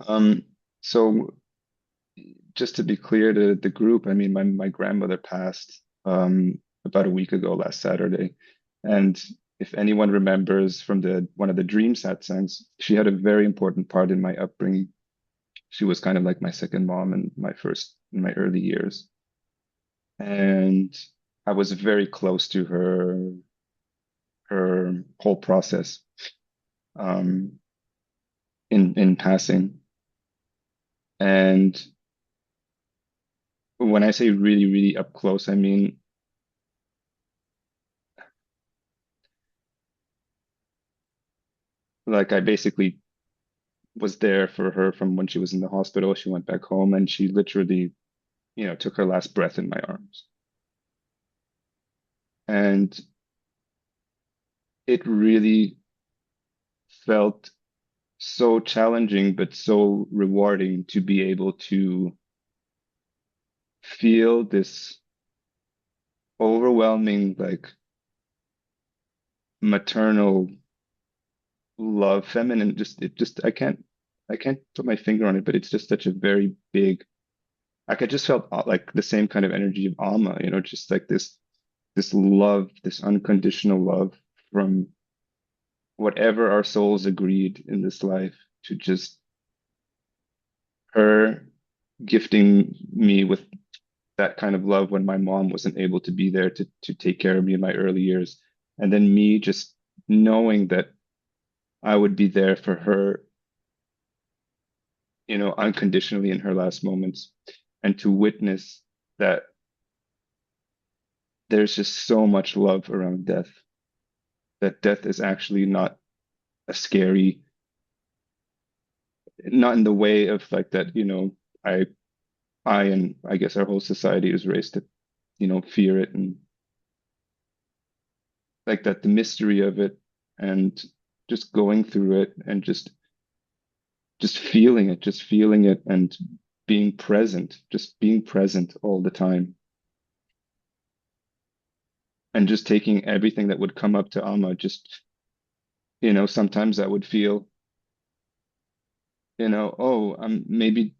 Mm. So just to be clear to the group, I mean, my grandmother passed about a week ago last Saturday. And if anyone remembers from the one of the dream satsangs, she had a very important part in my upbringing. She was kind of like my second mom in my early years. And I was very close to her whole process um, in passing. And when I say really, really up close, I mean like I basically was there for her from when she was in the hospital. She went back home and she literally, took her last breath in my arms. And it really felt so challenging, but so rewarding to be able to feel this overwhelming, like maternal love, feminine, I can't put my finger on it, but it's just such a very big, like I just felt like the same kind of energy of Amma, just like this love, this unconditional love from whatever our souls agreed in this life to just her gifting me with that kind of love when my mom wasn't able to be there to take care of me in my early years. And then me just knowing that I would be there for her, unconditionally in her last moments, and to witness that there's just so much love around death, that death is actually not a scary, not in the way of like that, I and I guess our whole society is raised to, fear it, and like that the mystery of it, and just going through it and just feeling it and being present all the time, and just taking everything that would come up to Amma. Just, sometimes I would feel, oh, maybe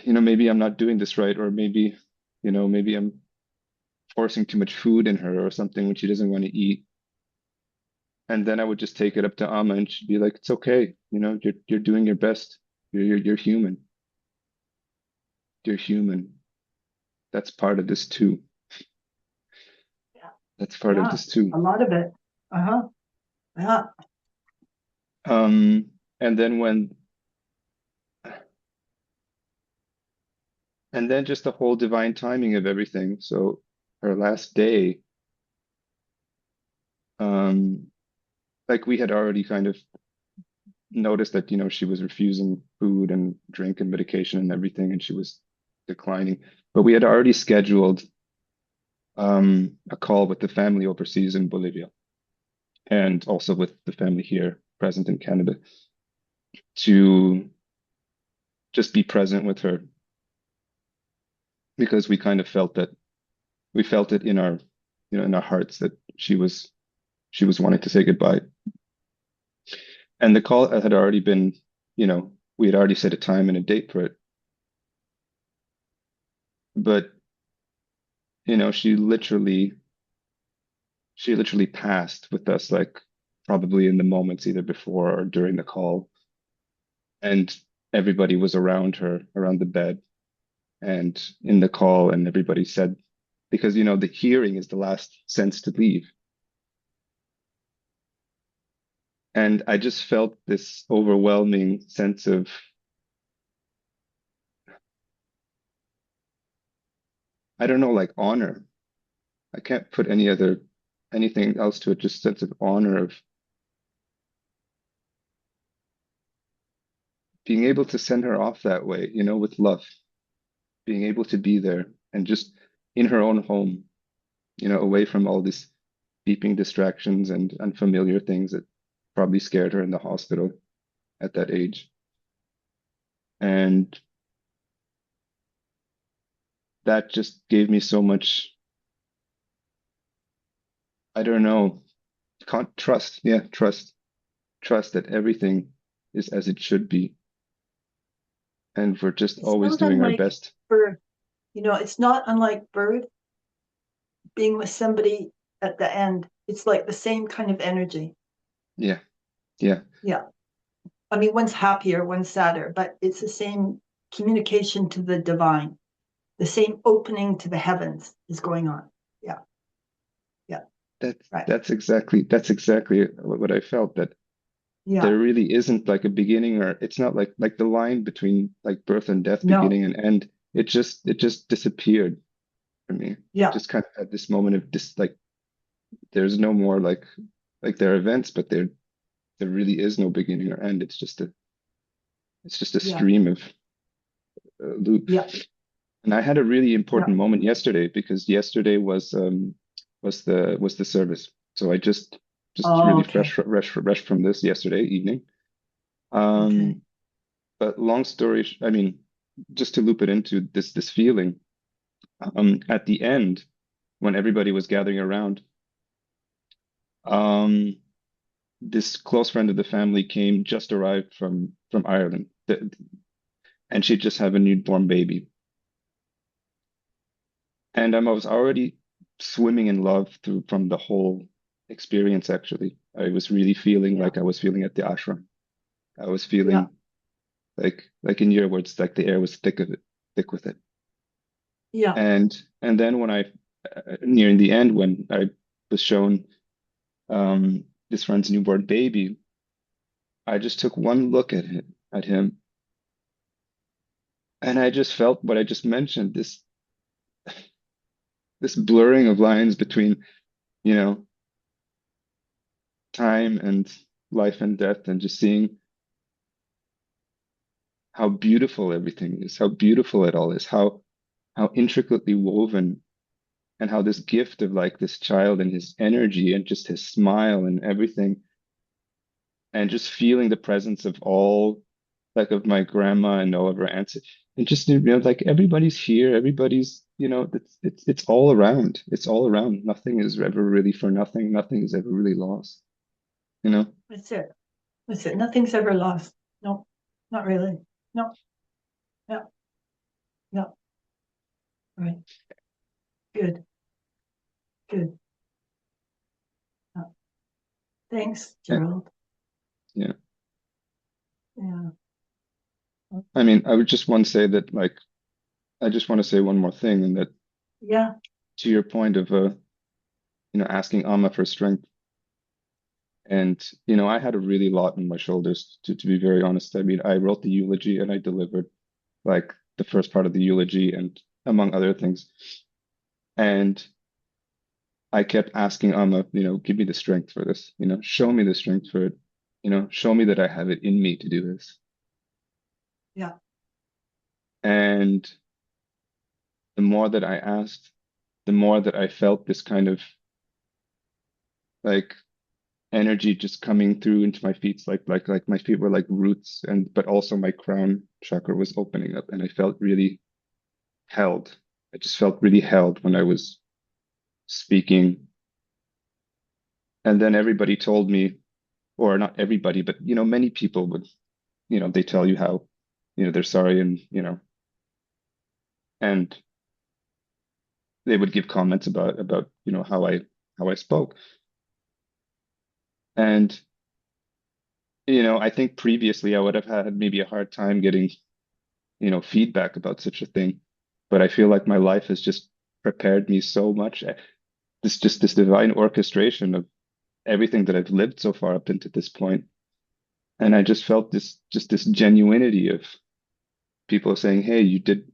I'm not doing this right, or maybe I'm forcing too much food in her or something when she doesn't want to eat. And then I would just take it up to Amma, and she'd be like, "It's okay. You're doing your best. You're human. You're human. That's part of this too. Yeah. That's part of Yeah. this too." A lot of it. Uh-huh. Yeah. Um, and then just the whole divine timing of everything. So her last day, um, like we had already kind of noticed that, she was refusing food and drink and medication and everything, and she was declining. But we had already scheduled a call with the family overseas in Bolivia, and also with the family here present in Canada, to just be present with her, because we kind of felt that we felt it in our in our hearts that she was wanting to say goodbye. And the call had already been, we had already set a time and a date for it. But, she literally passed with us, like probably in the moments either before or during the call. And everybody was around her, around the bed and in the call, and everybody said, because, the hearing is the last sense to leave. And I just felt this overwhelming sense of, I don't know, like honor. I can't put anything else to it, just sense of honor of being able to send her off that way, with love, being able to be there and just in her own home, away from all these beeping distractions and unfamiliar things that probably scared her in the hospital at that age. And that just gave me so much, I don't know, can't trust. Yeah, trust that everything is as it should be. And we're just It's always not doing our unlike best. birth. It's not unlike birth, being with somebody at the end. It's like the same kind of energy. Yeah, yeah, Yeah. I mean, one's happier, one's sadder, but it's the same communication to the divine. The same opening to the heavens is going on. Yeah. Yeah. that's Right. that's exactly what I felt, that Yeah. there really isn't like a beginning, or it's not like the line between like birth and death, No. beginning and end. It just disappeared for me. Yeah. Just kind of had this moment of like there's no more like there are events, but there really is no beginning or end. It's just a Yeah. stream of loop. Yeah. And I had a really Yeah. important moment yesterday because yesterday was the service. So I just Oh, really okay. fresh from this yesterday evening. Okay. Um, but long story, I mean, just to loop it into this feeling, at the end when everybody was gathering around, um, this close friend of the family just arrived from Ireland, and she just had a newborn baby. And I was already swimming in love from the whole experience, actually. I was really feeling Yeah. like I was feeling at the ashram. I was Yeah. feeling like in your words, like the air was thick with it. Yeah. And then when nearing the end, when I was shown this friend's newborn baby, I just took one look at him, and I just felt what I just mentioned, this blurring of lines between, you know, time and life and death, and just seeing how beautiful everything is, how beautiful it all is, how intricately woven, and how this gift of like this child and his energy and just his smile and everything, and just feeling the presence of all, like of my grandma and all of her aunts, and just like everybody's here, everybody's, it's all around, it's all around. Nothing is ever really for nothing. Nothing is ever really lost, you know. That's it. That's it. Nothing's ever lost. No, not really. No. Yeah. Yeah. Right. Good. Good. Yeah. Thanks, And, Gerald. yeah, Yeah. I mean, I would just want to say that, like, I just want to say one more thing, and that Yeah. to your point of asking Amma for strength. And I had a really lot on my shoulders, to be very honest. I mean, I wrote the eulogy and I delivered like the first part of the eulogy, and among other things. And I kept asking Amma, give me the strength for this, show me the strength for it, show me that I have it in me to do this. Yeah. And the more that I asked, the more that I felt this kind of like energy just coming through into my feet, like my feet were like roots, and but also my crown chakra was opening up, and I felt really held. I just felt really held when I was speaking. And then everybody told me, or not everybody, but many people would, they tell you how, they're sorry, and and they would give comments about how I spoke. And I think previously I would have had maybe a hard time getting, feedback about such a thing. But I feel like my life has just prepared me so much. This divine orchestration of everything that I've lived so far up into this point. And I just felt this genuinity of people saying, "Hey, you did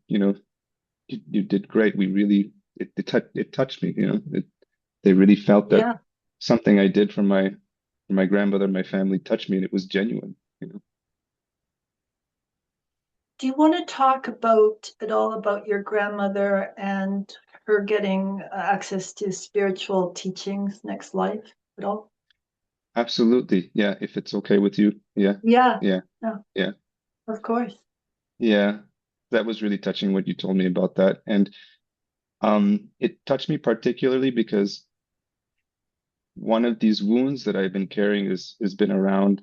great. We really it touched me. They really felt that Yeah. something I did for my grandmother and my family touched me, and it was genuine. Do you want to talk about at all about your grandmother and her getting access to spiritual teachings next life at all? Absolutely. Yeah, if it's okay with you. Yeah, Yeah. yeah, Yeah. yeah, Of course. yeah. That was really touching what you told me about that, and it touched me particularly because one of these wounds that I've been carrying has been around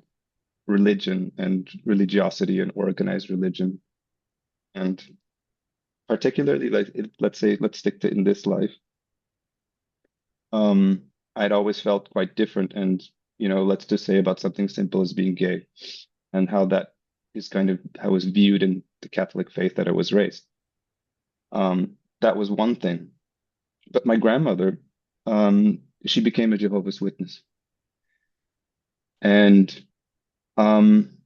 religion and religiosity and organized religion. And particularly, like, let's say, let's stick to in this life. I'd always felt quite different. And, let's just say about something simple as being gay, and how that is kind of how it was viewed in the Catholic faith that I was raised. That was one thing. But my grandmother, she became a Jehovah's Witness. And um,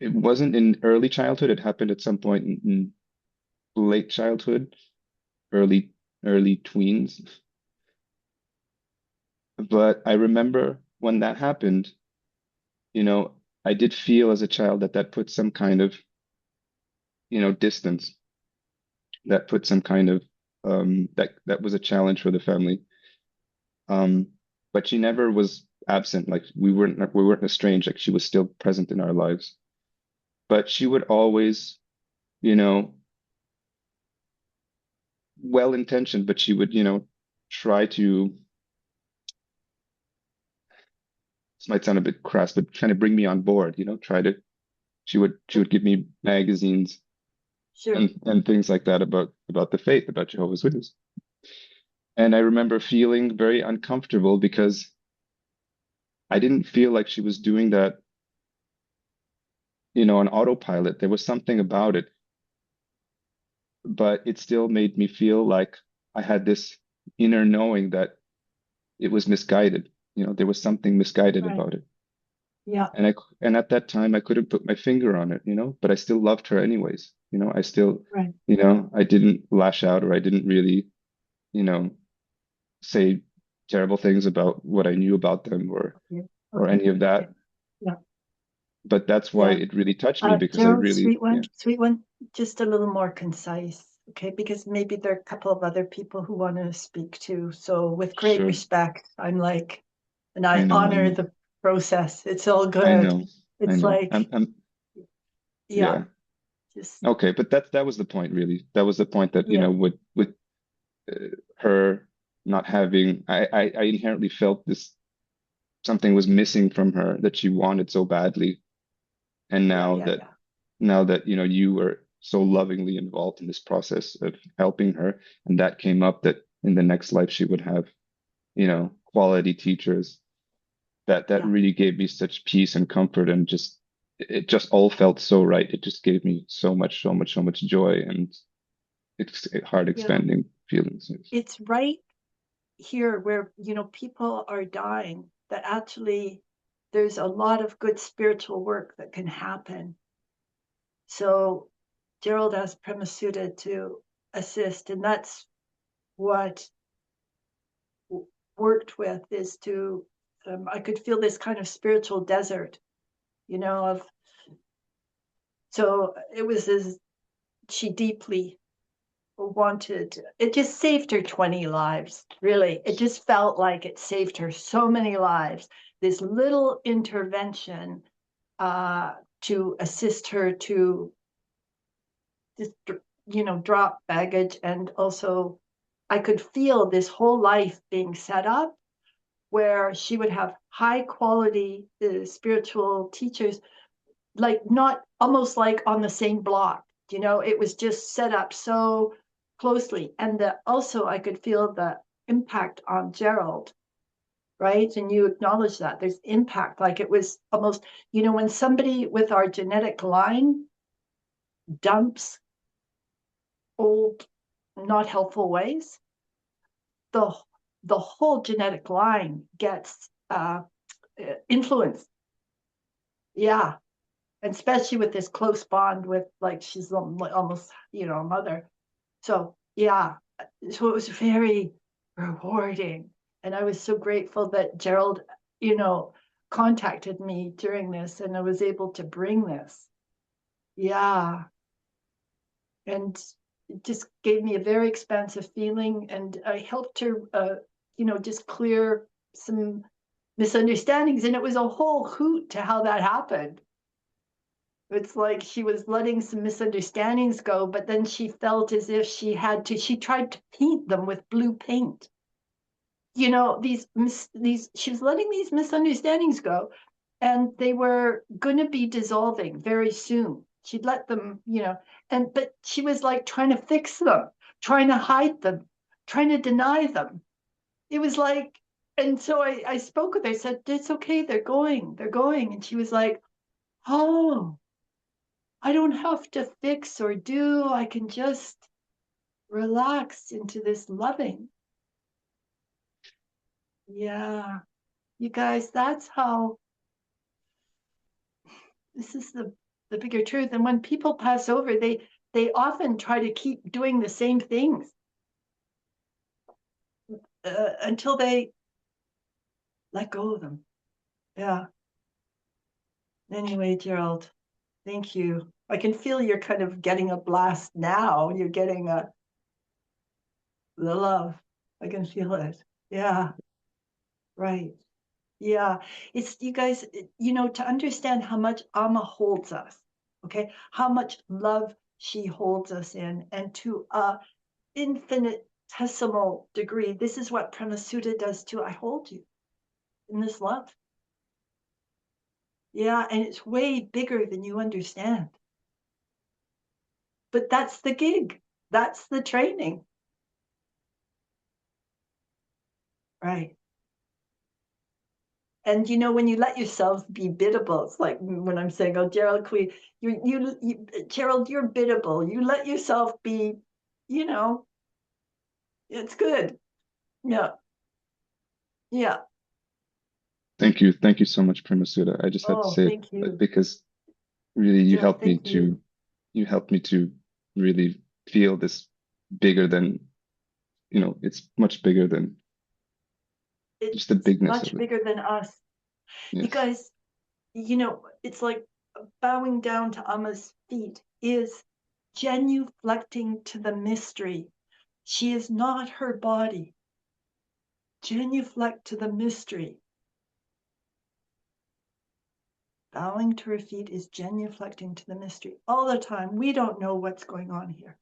it wasn't in early childhood. It happened at some point in late childhood, early early tweens. But I remember when that happened, you know, I did feel as a child that that put some kind of, distance, that put some kind of that was a challenge for the family. Um, but she never was absent. Like we weren't estranged. Like she was still present in our lives. But she would always, you know, well intentioned, but she would, try to, this might sound a bit crass, but trying to bring me on board, she would give me magazines Sure. and things like that about the faith, about Jehovah's Witness. And I remember feeling very uncomfortable because I didn't feel like she was doing that, on autopilot. There was something about it, but it still made me feel like I had this inner knowing that it was misguided. There was something misguided Right. about it. Yeah. And at that time I couldn't put my finger on it, but I still loved her anyways. I still, Right. I didn't lash out, or I didn't really, you know, say terrible things about what I knew about them, Okay. or Okay. any of Okay. that. Yeah. But that's why Yeah. it really touched me, because I Gerald, really, yeah, sweet one, just a little more concise, okay? Because maybe there are a couple of other people who want to speak too. So with great sure. respect, I'm like, and I I know, I honor know, the process. It's all I good. know, I It's know. like, yeah, Yeah. just, Okay, but that was the point, really. That was the point that, yeah, with her not having, I inherently felt this something was missing from her that she wanted so badly. And yeah, now yeah, that yeah, you were so lovingly involved in this process of helping her, and that came up, that in the next life she would have, quality teachers, that yeah, really gave me such peace and comfort, and just it just all felt so right. It just gave me so much, so much, so much joy, and it's heart yeah. expanding feelings. It's right here where, people are dying, that actually there's a lot of good spiritual work that can happen. So Gerald asked Premasudha to assist, and that's what worked with is to, I could feel this kind of spiritual desert, of, so it was as she deeply wanted, it just saved her 20 lives, really. It just felt like it saved her so many lives. This little intervention to assist her to just, drop baggage. And also, I could feel this whole life being set up where she would have high quality spiritual teachers, like not almost like on the same block. It was just set up so closely. And also I could feel the impact on Gerald, right? And you acknowledge that there's impact, like it was almost, when somebody with our genetic line dumps old, not helpful ways, the the whole genetic line gets influenced. Yeah, and especially with this close bond with, like, she's almost, a mother. So yeah, so it was very rewarding, and I was so grateful that Gerald, you know, contacted me during this, and I was able to bring this. Yeah, and it just gave me a very expansive feeling, and I helped her, just clear some misunderstandings, and it was a whole hoot to how that happened. It's like she was letting some misunderstandings go, but then she felt as if she tried to paint them with blue paint. She was letting these misunderstandings go, and they were going to be dissolving very soon. She'd let them, but she was like trying to fix them, trying to hide them, trying to deny them. It was like, and so I spoke with her, I said, it's okay, they're going. And she was like, oh, I don't have to fix or do. I can just relax into this loving. Yeah. You guys, that's how, this is the bigger truth. And when people pass over, they often try to keep doing the same things until they let go of them. Yeah. Anyway, Gerald, thank you. I can feel you're kind of getting a blast now. You're getting the love. I can feel it. Yeah, right. Yeah. It's you guys, to understand how much Amma holds us, okay? How much love she holds us in, and to a infinitesimal degree. This is what Premasudha does too. I hold you in this love. Yeah, and it's way bigger than you understand. But that's the gig. That's the training. Right. And when you let yourselves be biddable, it's like when I'm saying, "Oh, Gerald, Gerald, you're biddable. You let yourself be, it's good." Yeah, yeah. Thank you so much, Premasudha. I just had to Oh, say it thank you, because really Gerald. Thank you. you helped me to really feel this bigger than, it's much bigger than just the It's bigness much of it. bigger than us. You Yes. guys, it's like bowing down to Amma's feet is genuflecting to the mystery. She is not her body. Genuflect to the mystery. Bowing to her feet is genuflecting to the mystery. All the time, we don't know what's going on here.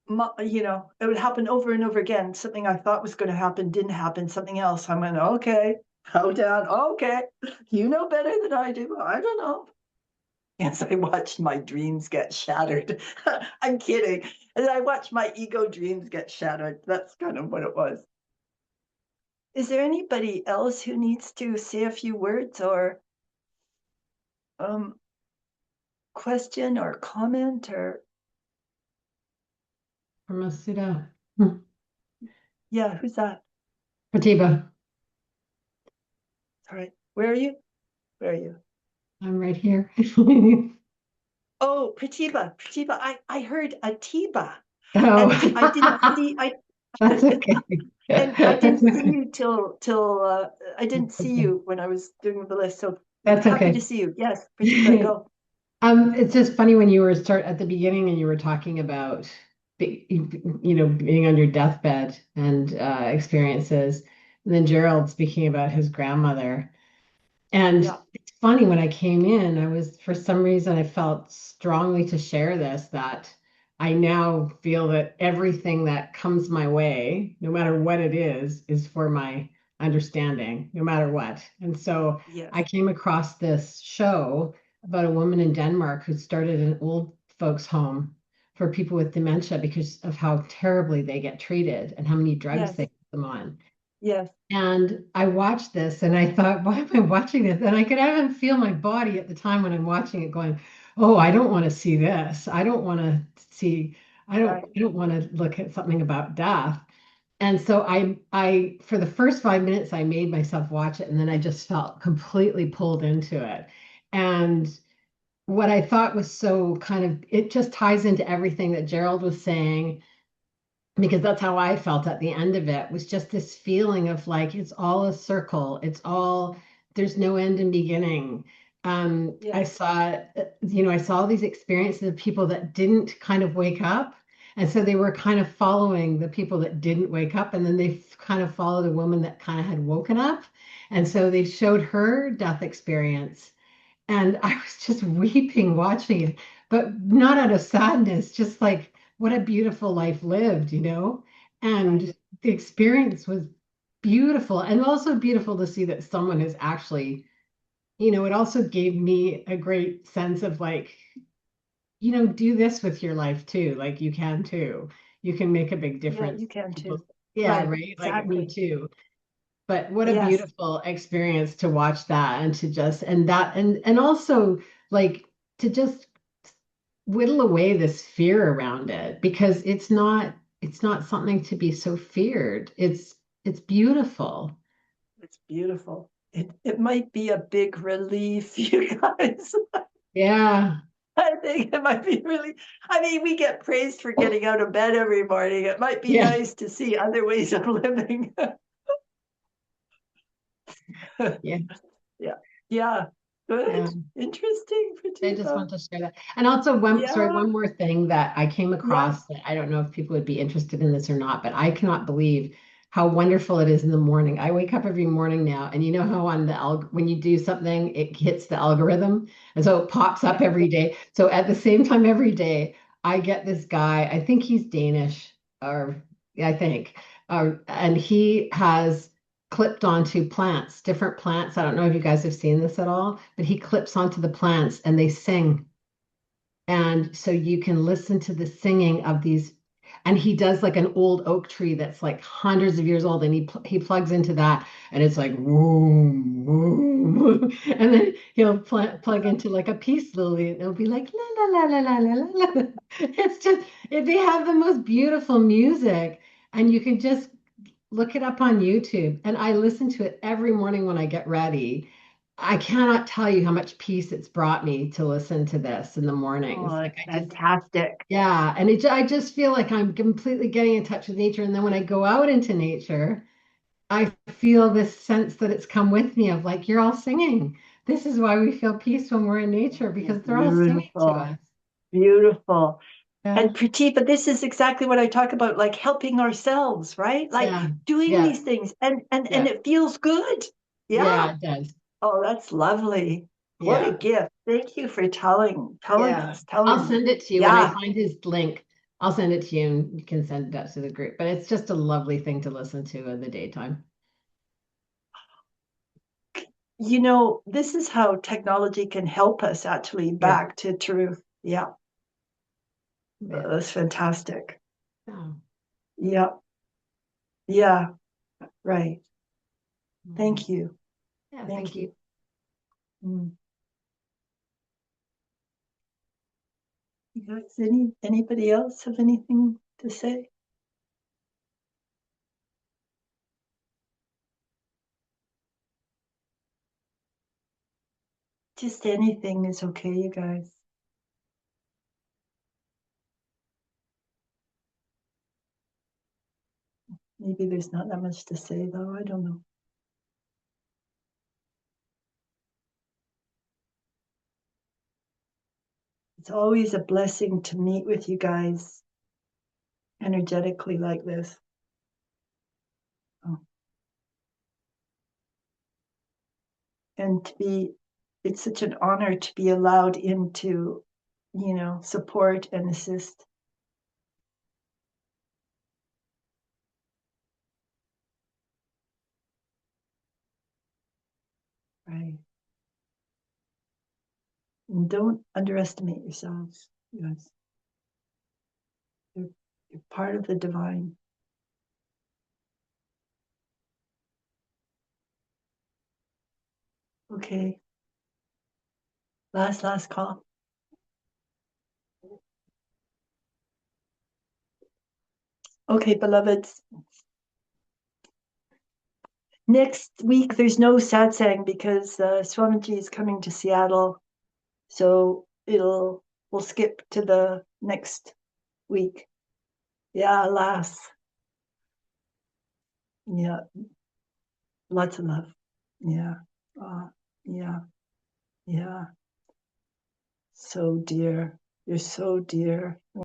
It would happen over and over again. Something I thought was going to happen didn't happen. Something else. I went, okay, bow down. Okay, you know better than I do. I don't know. As I watched my dreams get shattered. I'm kidding. As I watched my ego dreams get shattered. That's kind of what it was. Is there anybody else who needs to say a few words or um, question or comment or Premasudha. yeah, who's that? Pratiba. All right. Where are you? Where are you? I'm right here. Oh, Pratiba. Pratiba. I heard Atiba. And I didn't Oh, see I that's okay. and I That's didn't see okay. you till I didn't see you when I was doing the list. So That's happy to okay. see you. Yes, Pratiba, go. It's just funny when you were start at the beginning and you were talking about being on your deathbed and experiences, and then Gerald speaking about his grandmother. And Yeah. it's funny, when I came in, for some reason, I felt strongly to share this, that I now feel that everything that comes my way, no matter what it is for my understanding, no matter what. And so Yes. I came across this show about a woman in Denmark who started an old folks' home for people with dementia because of how terribly they get treated and how many drugs Yes. they put them on. Yes. And I watched this and I thought, why am I watching this? And I could even feel my body at the time when I'm watching it going, oh, I don't want to see this. I don't want to see, Right. I don't want to look at something about death. And so for the first 5 minutes, I made myself watch it, and then I just felt completely pulled into it. And what I thought was so kind of, it just ties into everything that Gerald was saying, because that's how I felt at the end of it, was just this feeling of like it's all a circle. It's all, there's no end and beginning. I Yes. saw, I saw all these experiences of people that didn't kind of wake up. And so they were kind of following the people that didn't wake up. And then they kind of followed a woman that kind of had woken up. And so they showed her death experience. And I was just weeping watching it, but not out of sadness, just like what a beautiful life lived. Right. And the experience was beautiful, and also beautiful to see that someone has actually, it also gave me a great sense of like, do this with your life too. Like you can too. You can make a big Yeah, difference. you can People's, too. yeah, Right. right. Like me Exactly. too. But what a Yes. beautiful experience to watch that, and to just, and also like to just whittle away this fear around it, because it's not something to be so feared. It's beautiful. It's beautiful. It might be a big relief, you guys. Yeah. I think it might be really, I mean, we get praised for getting out of bed every morning. It might be Yeah. nice to see other ways of living. Yeah. Yeah. Good. Yeah. Interesting, I just Pratipa. want to share that. And also one more thing that I came across that I don't know if people would be interested in this or not, but I cannot believe how wonderful it is in the morning. I wake up every morning now, and you know how on the when you do something, it hits the algorithm, and so it pops up every day. So at the same time every day, I get this guy, I think he's Danish, or yeah, I think, and he has clipped onto plants, different plants. I don't know if you guys have seen this at all, but he clips onto the plants and they sing. And so you can listen to the singing of these. And he does like an old oak tree that's like hundreds of years old, and he plugs into that, and it's like boom, boom, boom. And then he'll plug into like a peace lily, and it'll be like la la la la la la la la. It's just they have the most beautiful music, and you can just look it up on YouTube. And I listen to it every morning when I get ready. I cannot tell you how much peace it's brought me to listen to this in the mornings. Oh, Like it's I just, fantastic. yeah. And I just feel like I'm completely getting in touch with nature. And then when I go out into nature, I feel this sense that it's come with me of like, you're all singing. This is why we feel peace when we're in nature because they're all singing to Beautiful. us. Beautiful. Yeah. And Pratipa, this is exactly what I talk about, like helping ourselves, right? Like Yeah. doing Yeah. these things and Yeah. it feels good. Yeah, Yeah. it does. Oh, that's lovely. What a Yeah. gift. Thank you for telling Yeah, us, telling I'll me. send it to you when I Yeah. find his link. I'll send it to you and you can send it out to the group. But it's just a lovely thing to listen to in the daytime. You know, this is how technology can help us actually Yeah. back to truth. Yeah. Yeah. That's fantastic. Oh. Yeah. Yeah. Right. Mm. Thank you. Yeah, Thank thank you. you. Mm. You guys, anybody else have anything to say? Just anything is okay, you guys. Maybe there's not that much to say, though. I don't know. It's always a blessing to meet with you guys energetically like this. Oh. And it's such an honor to be allowed into, support and assist. Right. And don't underestimate yourselves, guys. You're part of the divine. Okay. Last call. Okay, beloveds. Next week, there's no satsang because Swamiji is coming to Seattle. So we'll skip to the next week. Yeah, alas. Yeah, lots of love. Yeah. Yeah. Yeah. So dear. You're so dear.